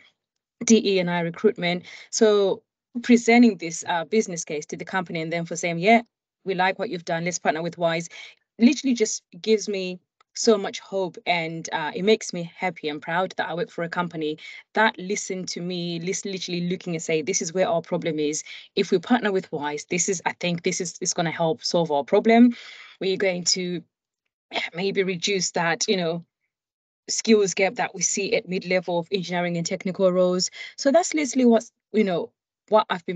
DE&I recruitment? So presenting this business case to the company and then for saying, yeah, we like what you've done, let's partner with WISE, literally just gives me so much hope, and it makes me happy and proud that I work for a company that listened to me, literally looking and say, this is where our problem is. If we partner with WISE, I think this is going to help solve our problem. We're going to maybe reduce that, skills gap that we see at mid-level of engineering and technical roles. So that's literally what's, what we've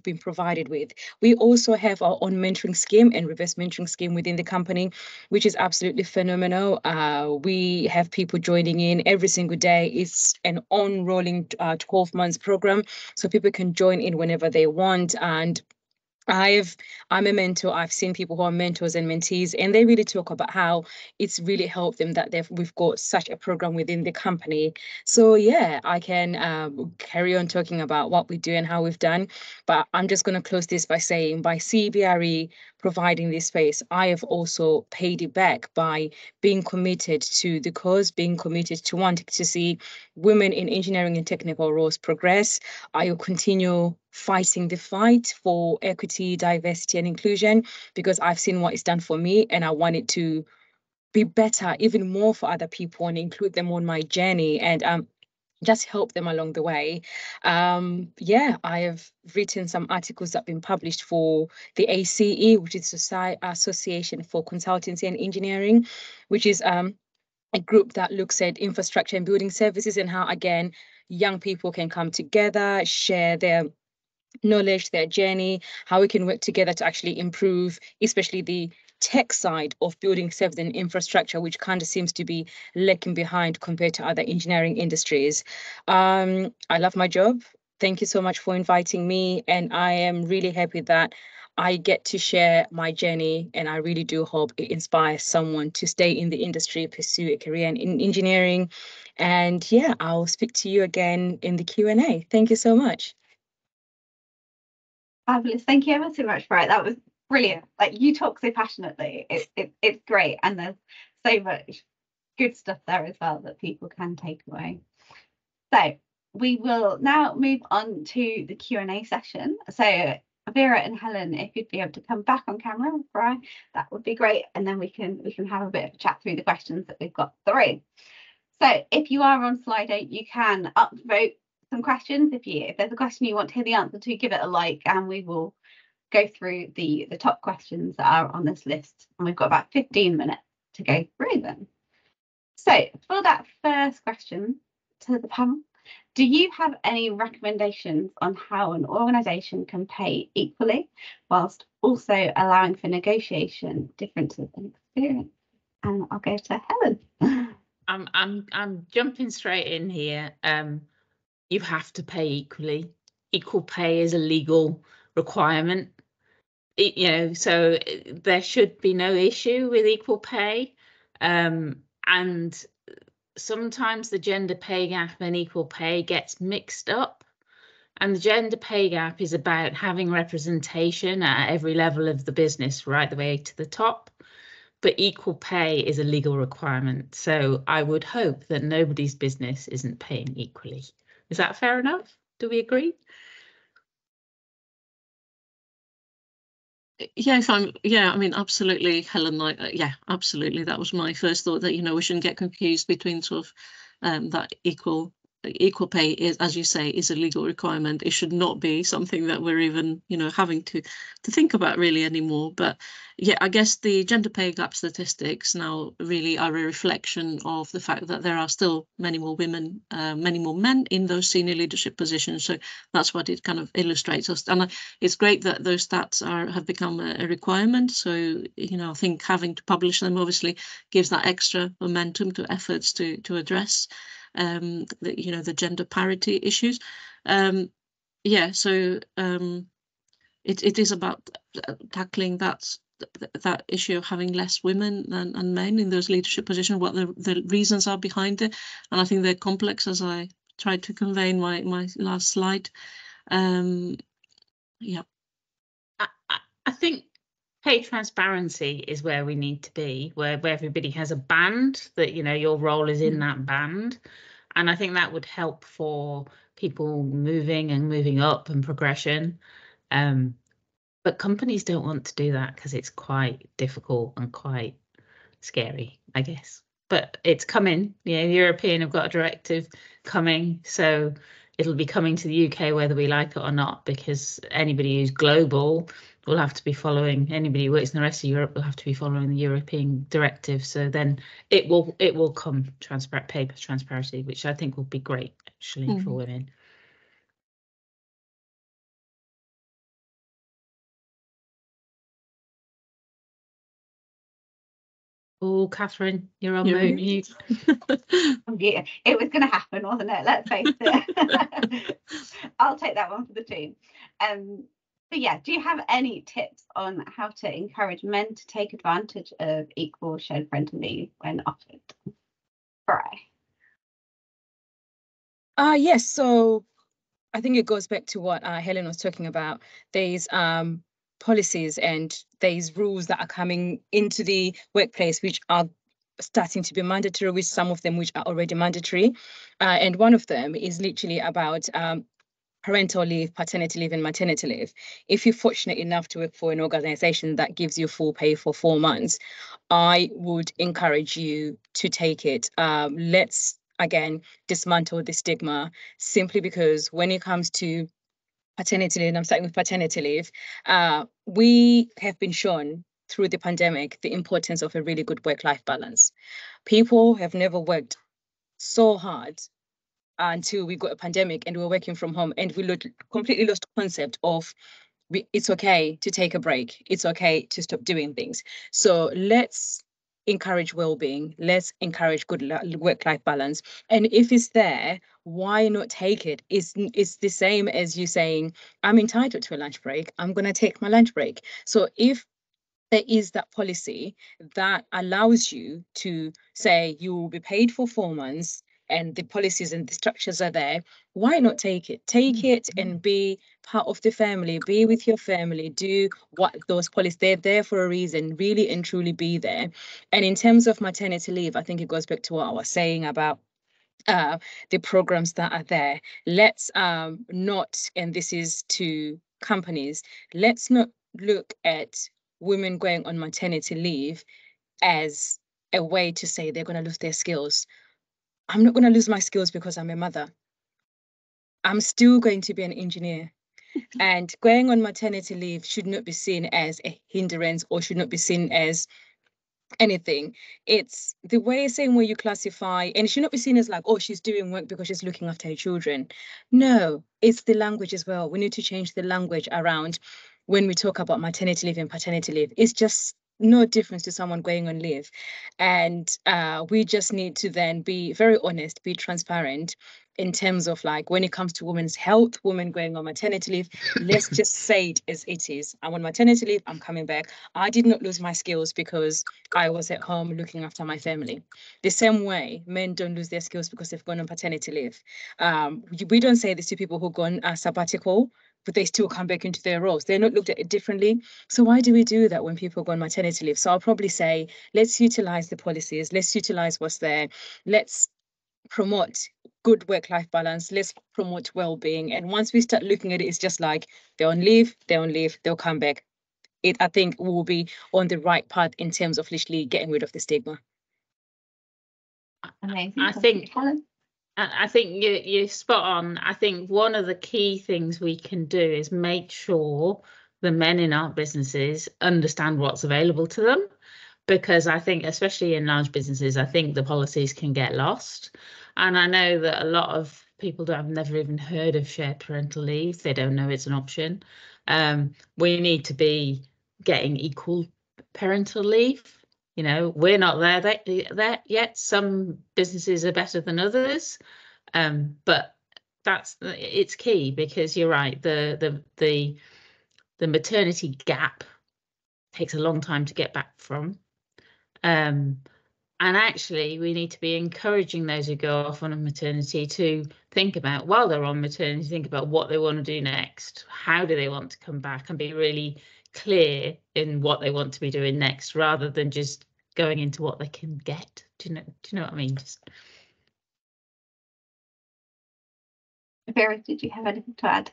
been provided with. We also have our own mentoring scheme and reverse mentoring scheme within the company, which is absolutely phenomenal. We have people joining in every single day. It's an on-rolling 12 months program, so people can join in whenever they want. And I'm a mentor. I've seen people who are mentors and mentees, and they really talk about how it's really helped them that we've got such a program within the company. So yeah, I can carry on talking about what we do and how we've done, but I'm just going to close this by saying, by CBRE providing this space, I have also paid it back by being committed to the cause, being committed to wanting to see women in engineering and technical roles progress. I will continue fighting the fight for equity, diversity, and inclusion, because I've seen what it's done for me, and I want it to be better, even more for other people, and include them on my journey and just help them along the way. Yeah, I have written some articles that have been published for the ACE, which is Association for Consultancy and Engineering, which is a group that looks at infrastructure and building services and how, again, young people can come together, share their knowledge, their journey, how we can work together to actually improve, especially the tech side of building service and infrastructure, which kind of seems to be lacking behind compared to other engineering industries. I love my job. Thank you so much for inviting me. And I am really happy that I get to share my journey, and I really do hope it inspires someone to stay in the industry, pursue a career in engineering. And yeah, I'll speak to you again in the Q&A. Thank you so much. Fabulous. Thank you ever so much, Farai. That was brilliant. Like, you talk so passionately. It's great, and there's so much good stuff there as well that people can take away. So we will now move on to the Q&A session. So Vera and Helen, if you'd be able to come back on camera, Farai, that would be great. And then we can have a bit of a chat through the questions that we've got through. So if you are on Slido, you can upvote some questions. If there's a question you want to hear the answer to, give it a like, and we will go through the top questions that are on this list. And we've got about 15 minutes to go through them. So for that first question to the panel, do you have any recommendations on how an organisation can pay equally whilst also allowing for negotiation, differences in experience? And I'll go to Helen. I'm jumping straight in here. You have to pay equally. Equal pay is a legal requirement. So there should be no issue with equal pay. And sometimes the gender pay gap and equal pay gets mixed up. And the gender pay gap is about having representation at every level of the business, right the way to the top. But equal pay is a legal requirement. So I would hope that nobody's business isn't paying equally. Is that fair enough? Do we agree? Yeah, I mean, absolutely, Helen. Yeah, absolutely. That was my first thought, that we shouldn't get confused between sort of that equal pay is, as you say, is a legal requirement. It should not be something that we're even having to think about really anymore. But yeah, I guess the gender pay gap statistics now really are a reflection of the fact that there are still many more women, many more men in those senior leadership positions. So that's what it kind of illustrates us. And it's great that those stats have become a requirement. So I think having to publish them obviously gives that extra momentum to efforts to address the gender parity issues. So it is about tackling that issue of having less women and men in those leadership positions, what the reasons are behind it. And I think they're complex, as I tried to convey in my last slide. Yeah. I think pay transparency is where we need to be, where everybody has a band that, your role is in that band. And I think that would help for people moving up and progression. But companies don't want to do that because it's quite difficult and quite scary, I guess. But it's coming. European have got a directive coming, so it'll be coming to the UK whether we like it or not, because anybody who's global will have to be following, anybody who works in the rest of Europe will have to be following the European directive. So then it will come pay transparency, which I think will be great actually for women. Oh, Catherine, you're on mute. Yeah, it was going to happen, wasn't it? Let's face it. I'll take that one for the team. But yeah, do you have any tips on how to encourage men to take advantage of equal shared parental leave when offered? Farai. Yes, so I think it goes back to what Helen was talking about. There's policies and there's rules that are coming into the workplace which are starting to be mandatory, with some of them which are already mandatory. And one of them is literally about parental leave, paternity leave, and maternity leave. If you're fortunate enough to work for an organization that gives you full pay for 4 months, I would encourage you to take it. Let's, again, dismantle the stigma, simply because when it comes to paternity leave, and I'm starting with paternity leave, we have been shown through the pandemic the importance of a really good work-life balance. People have never worked so hard until we got a pandemic and we were working from home, and we completely lost concept of it's okay to take a break. It's okay to stop doing things. So let's encourage well-being. Let's encourage good work-life balance. And if it's there, why not take it? It's the same as you saying, I'm entitled to a lunch break. I'm going to take my lunch break. So if there is that policy that allows you to say you will be paid for 4 months, and the policies and the structures are there, why not take it? Take it and be part of the family, be with your family, do what those policies, they're there for a reason, really and truly be there. And in terms of maternity leave, I think it goes back to what I was saying about the programs that are there. Let's not, and this is to companies, let's not look at women going on maternity leave as a way to say they're going to lose their skills. I'm not going to lose my skills because I'm a mother. I'm still going to be an engineer. And going on maternity leave should not be seen as a hindrance or should not be seen as anything. It's the same way you classify, and it should not be seen as like, oh, she's doing work because she's looking after her children. No, it's the language as well. We need to change the language around when we talk about maternity leave and paternity leave. It's just no difference to someone going on leave. And we just need to then be very honest, be transparent in terms of like when it comes to women's health, women going on maternity leave, let's just say it as it is. I'm on maternity leave, I'm coming back. I did not lose my skills because I was at home looking after my family. The same way, men don't lose their skills because they've gone on paternity leave. We don't say this to people who go on sabbatical, but they still come back into their roles. They're not looked at it differently. So why do we do that when people go on maternity leave? So I'll probably say, let's utilize the policies. Let's utilize what's there. Let's promote good work-life balance. Let's promote well-being. And once we start looking at it, it's just like they're on leave, they'll come back. I think we'll be on the right path in terms of literally getting rid of the stigma. Amazing. I think, Helen? I think you're spot on. I think one of the key things we can do is make sure the men in our businesses understand what's available to them, because I think, especially in large businesses, I think the policies can get lost. And I know that a lot of people have never even heard of shared parental leave. They don't know it's an option. We need to be getting equal parental leave. You know, we're not there yet. Some businesses are better than others, but it's key, because you're right. The maternity gap takes a long time to get back from. And actually, we need to be encouraging those who go off on a maternity to think about, while they're on maternity, think about what they want to do next. How do they want to come back, and be really clear in what they want to be doing next, rather than just going into what they can get. Do you know what I mean? Vera, did you have anything to add?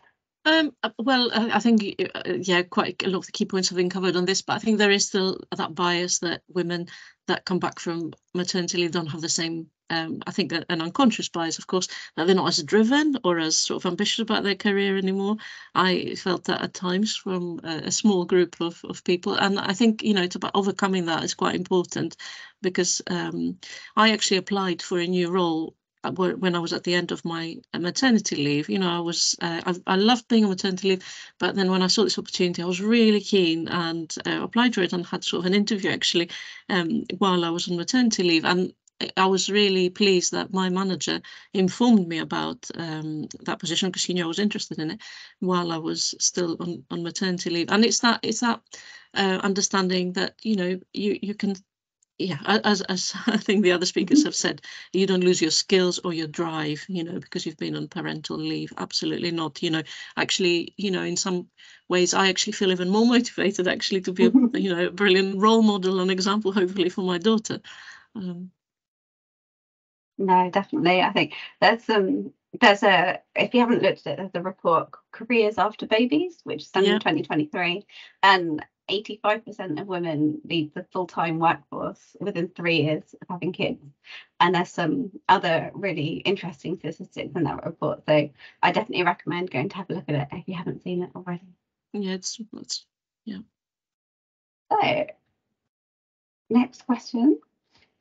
Well, I think, yeah, quite a lot of the key points have been covered on this, but I think there is still that bias that women that come back from maternity leave don't have the same, I think an unconscious bias, of course, that they're not as driven or as sort of ambitious about their career anymore. I felt that at times from a small group of people, and I think, you know, it's about overcoming that is quite important, because I actually applied for a new role when I was at the end of my maternity leave. You know, I loved being on maternity leave, but then when I saw this opportunity, I was really keen and applied for it, and had sort of an interview actually while I was on maternity leave. And I was really pleased that my manager informed me about that position, because he knew I was interested in it while I was still on maternity leave. And it's that understanding that, you know, you can. Yeah, as I think the other speakers have said, you don't lose your skills or your drive, you know, because you've been on parental leave. Absolutely not. You know, actually, you know, in some ways, I actually feel even more motivated actually to be a, you know, a brilliant role model and example, hopefully, for my daughter. No, definitely. I think there's if you haven't looked at the report, Careers After Babies, which is done in 2023, and 85% of women leave the full-time workforce within 3 years of having kids. And there's some other really interesting statistics in that report. So I definitely recommend going to have a look at it if you haven't seen it already. Yeah, yeah. So next question.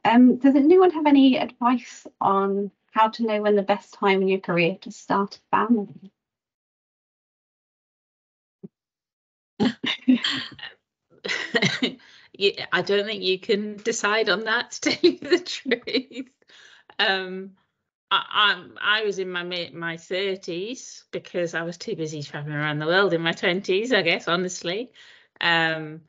Does anyone have any advice on how to know when the best time in your career to start a family? Yeah, I don't think you can decide on that, to tell you the truth. I was in my 30s because I was too busy traveling around the world in my 20s, I guess, honestly. You know,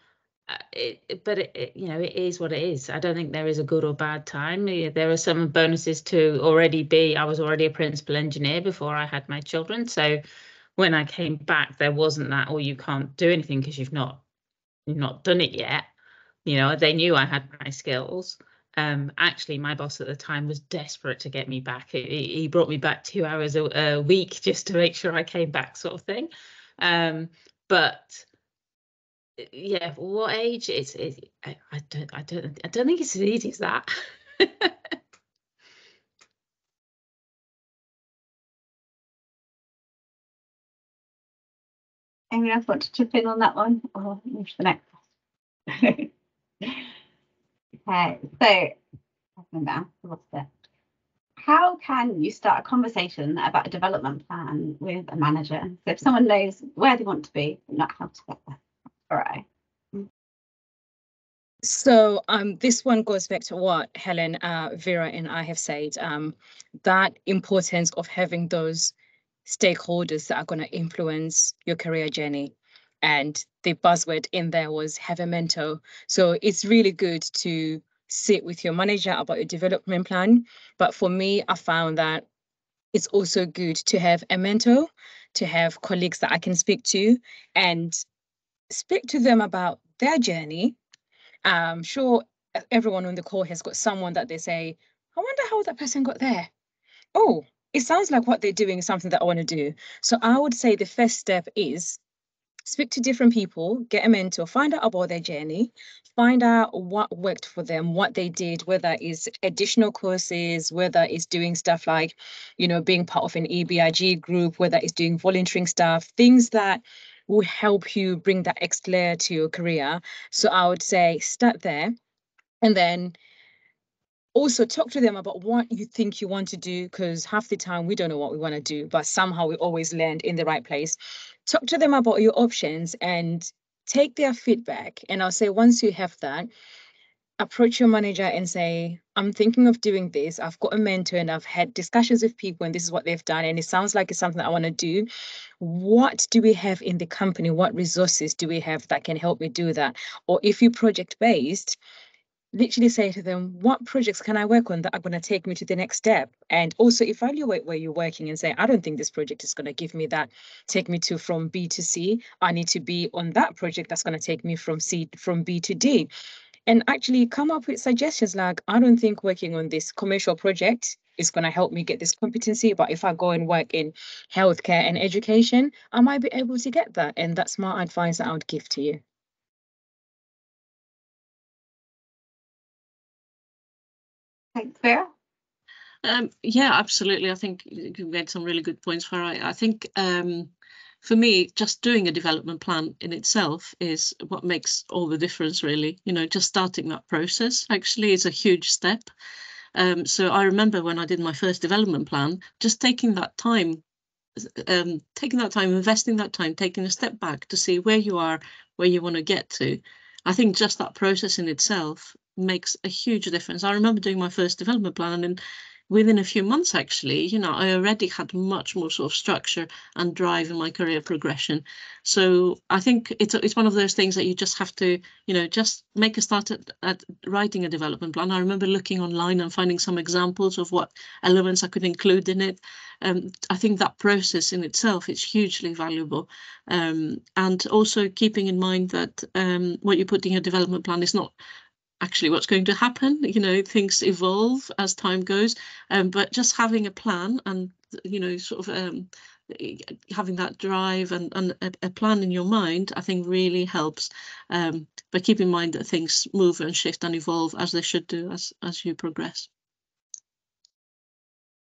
it is what it is. I don't think there is a good or bad time. There are some bonuses to I was already a principal engineer before I had my children. So when I came back, there wasn't that, oh, you can't do anything because you've not done it yet. You know, they knew I had my skills. Actually, my boss at the time was desperate to get me back. He brought me back 2 hours a week just to make sure I came back, sort of thing. But yeah, what age? I don't think it's as easy as that. Anyone else want to chip in on that one, or move to the next? Okay, so how can you start a conversation about a development plan with a manager? So if someone knows where they want to be, but not how to get there. All right. So this one goes back to what Helen, Vera, and I have said. That importance of having those stakeholders that are going to influence your career journey. And the buzzword in there was have a mentor. So it's really good to sit with your manager about your development plan. But for me, I found that it's also good to have a mentor, to have colleagues that I can speak to and speak to them about their journey. I'm sure everyone on the call has got someone that they say, I wonder how that person got there. Oh, it sounds like what they're doing is something that I want to do. So I would say the first step is speak to different people, get a mentor, find out about their journey, find out what worked for them, what they did, whether it's additional courses, whether it's doing stuff like, you know, being part of an EBRG group, whether it's doing volunteering stuff, things that will help you bring that extra layer to your career. So I would say start there, and then also talk to them about what you think you want to do, because half the time we don't know what we want to do, but somehow we always land in the right place. Talk to them about your options and take their feedback. And I'll say, once you have that, approach your manager and say, I'm thinking of doing this. I've got a mentor and I've had discussions with people and this is what they've done. And it sounds like it's something I want to do. What do we have in the company? What resources do we have that can help me do that? Or if you're project-based, literally say to them, what projects can I work on that are going to take me to the next step? And also evaluate where you're working and say, I don't think this project is going to give me that, take me to from B to C. I need to be on that project that's going to take me from B to D. And actually come up with suggestions like, I don't think working on this commercial project is going to help me get this competency, but if I go and work in healthcare and education, I might be able to get that. And that's my advice that I would give to you. Thanks, Vera. Yeah, absolutely. I think you made some really good points, Farai. I think for me, just doing a development plan in itself is what makes all the difference, really. You know, just starting that process actually is a huge step. So I remember when I did my first development plan, just taking that time, investing that time, taking a step back to see where you are, where you want to get to. I think just that process in itself makes a huge difference. I remember doing my first development plan, and within a few months, actually, you know, I already had much more sort of structure and drive in my career progression. So I think it's one of those things that you just have to, you know, just make a start at writing a development plan. I remember looking online and finding some examples of what elements I could include in it. I think that process in itself is hugely valuable. And also keeping in mind that what you put in your development plan is not actually what's going to happen. You know, things evolve as time goes, but just having a plan and, you know, sort of having that drive and a plan in your mind, I think really helps. But keep in mind that things move and shift and evolve as they should do as you progress.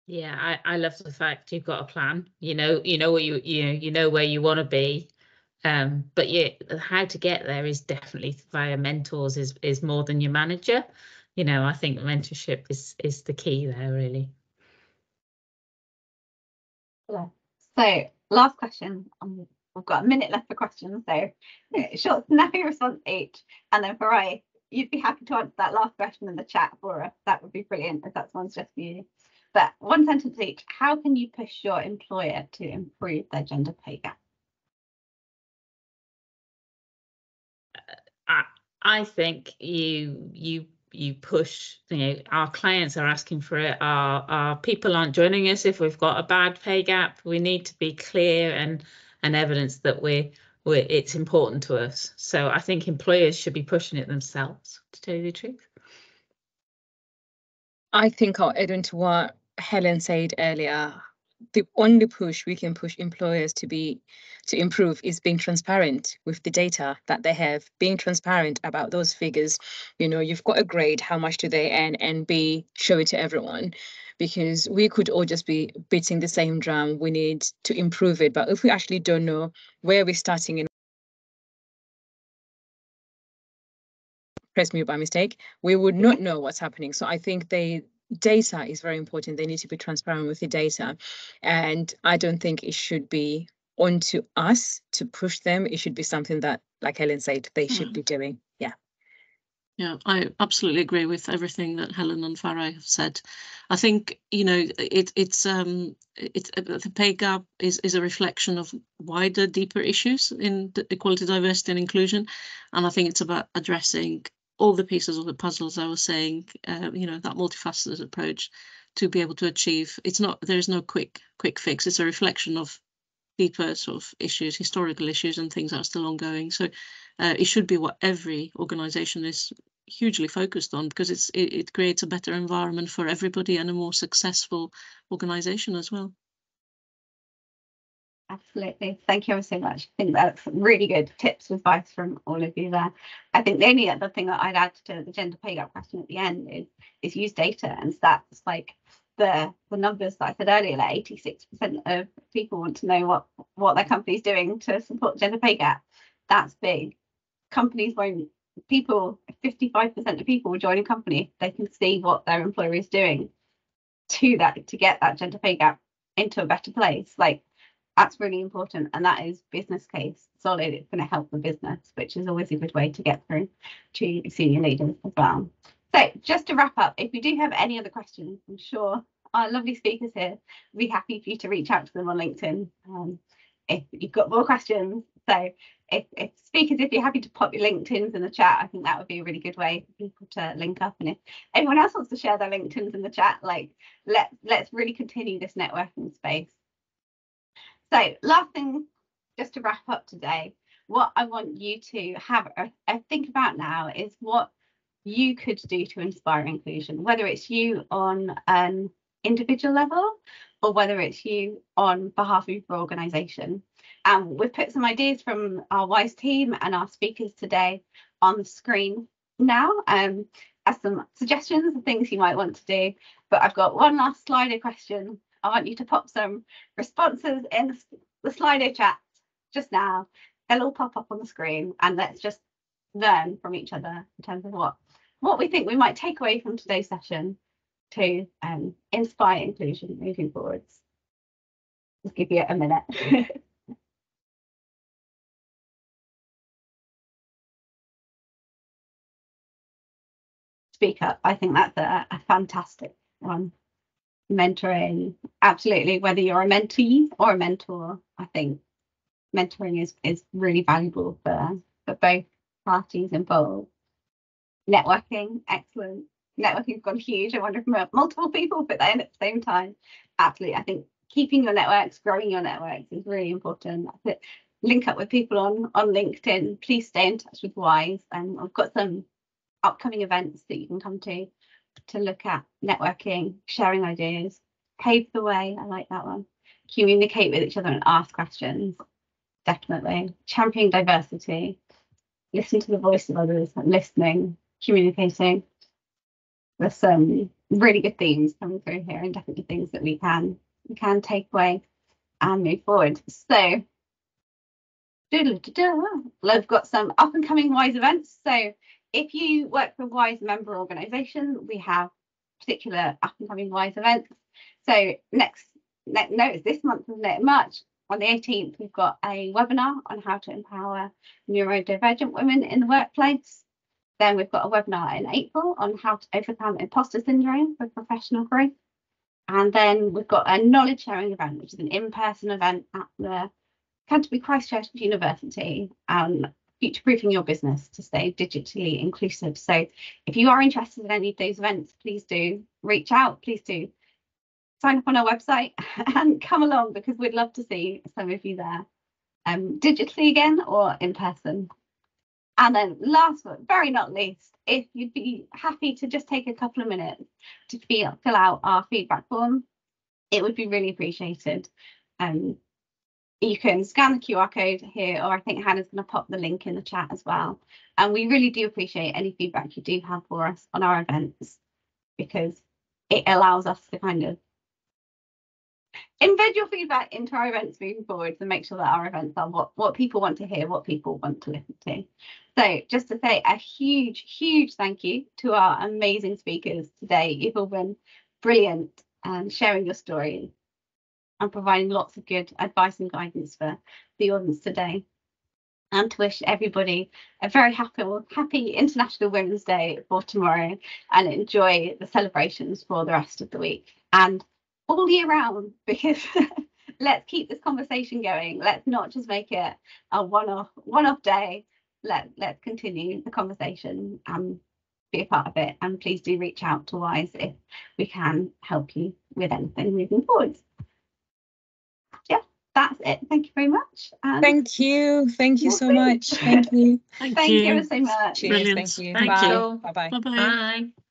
Yeah, I love the fact you've got a plan. You know what you know where you want to be. But yeah, how to get there is definitely via mentors is more than your manager. You know, I think mentorship is the key there, really. So last question. We've got a minute left for questions, so short snappy response each, and then Farai, you'd be happy to answer that last question in the chat for us. That would be brilliant if that one's just for you. But one sentence each. How can you push your employer to improve their gender pay gap? I think you you push, our clients are asking for it, our people aren't joining us if we've got a bad pay gap. We need to be clear and evidence that it's important to us. So I think employers should be pushing it themselves, to tell you the truth. I think I'll add on to what Helen said earlier. The only push we can push employers to improve is being transparent with the data that they have, being transparent about those figures. You've got a grade, how much do they earn, and show it to everyone, because we could all just be beating the same drum. We need to improve it, but if we actually don't know where we're starting and press mute by mistake, we would not know what's happening. So I think data is very important. They need to be transparent with the data. And I don't think it should be onto us to push them. It should be something that, like Helen said, they should be doing. Yeah. Yeah, I absolutely agree with everything that Helen and Farai have said. I think, it's the pay gap is a reflection of wider, deeper issues in equality, diversity and inclusion. And I think it's about addressing all the pieces of the puzzle, as I was saying, that multifaceted approach to be able to achieve. There's no quick fix. It's a reflection of deeper sort of issues, historical issues and things that are still ongoing. So it should be what every organisation is hugely focused on, because it creates a better environment for everybody and a more successful organisation as well. Absolutely. Thank you ever so much. I think that's really good tips and advice from all of you there. I think the only other thing that I'd add to the gender pay gap question at the end is use data and stats, like the numbers that I said earlier, like 86% of people want to know what their company's doing to support the gender pay gap. That's big. Companies won't, 55% of people will join a company if they can see what their employer is doing to get that gender pay gap into a better place. Like, that's really important, and that is business case solid. It's going to help the business, which is always a good way to get through to senior leaders as well. So just to wrap up, if you do have any other questions, I'm sure our lovely speakers here will be happy for you to reach out to them on LinkedIn if you've got more questions. So if speakers, if you're happy to pop your LinkedIns in the chat, I think that would be a really good way for people to link up. And if anyone else wants to share their LinkedIns in the chat, like let's really continue this networking space. So last thing, just to wrap up today, what I want you to have a think about now is what you could do to inspire inclusion, whether it's you on an individual level or whether it's you on behalf of your organisation. We've put some ideas from our WISE team and our speakers today on the screen now as some suggestions of things you might want to do. But I've got one last Slido question. I want you to pop some responses in the Slido chat just now. They'll all pop up on the screen, and let's just learn from each other in terms of what we think we might take away from today's session to inspire inclusion moving forwards. Just give you a minute. Speak up. I think that's a fantastic one. Mentoring, absolutely, whether you're a mentee or a mentor, I think mentoring is really valuable for both parties involved. Networking, excellent. Networking's gone huge. I wonder if multiple people put that in at the same time. Absolutely. I think keeping your networks, growing your networks is really important. Link up with people on LinkedIn. Please stay in touch with WISE, and I've got some upcoming events that you can come to look at networking, sharing ideas, pave the way. I like that one. Communicate with each other and ask questions. Definitely. Championing diversity. Listen to the voice of others, listening, communicating. There's some really good themes coming through here, and definitely things that we can take away and move forward. So I've got some up and coming WISE events. So if you work for a WISE member organisation, we have particular up and coming WISE events. So next note is this month, isn't it? March, on the 18th, we've got a webinar on how to empower neurodivergent women in the workplace. Then we've got a webinar in April on how to overcome imposter syndrome for professional growth. And then we've got a knowledge sharing event, which is an in-person event at the Canterbury Christ Church University. future-proofing your business to stay digitally inclusive. So if you are interested in any of those events, please do reach out. Please do sign up on our website and come along, because we'd love to see some of you there, digitally again or in person. And then last but very not least, if you'd be happy to just take a couple of minutes to fill out our feedback form, it would be really appreciated. You can scan the QR code here, or I think Hannah's going to pop the link in the chat as well. And we really do appreciate any feedback you do have for us on our events, because it allows us to kind of embed your feedback into our events moving forward and make sure that our events are what people want to hear, what people want to listen to. So just to say a huge thank you to our amazing speakers today. You've all been brilliant and sharing your stories and providing lots of good advice and guidance for the audience today. And to wish everybody a very happy International Women's Day for tomorrow, and enjoy the celebrations for the rest of the week and all year round, because let's keep this conversation going. Let's not just make it a one-off day. Let's continue the conversation and be a part of it. And please do reach out to WISE if we can help you with anything moving forward. Yeah, that's it. Thank you very much. And Thank you so much. Thank you. Thank you so much. Cheers. Brilliant. Thank you. Thank Bye. you. Bye-bye. Bye-bye. Bye.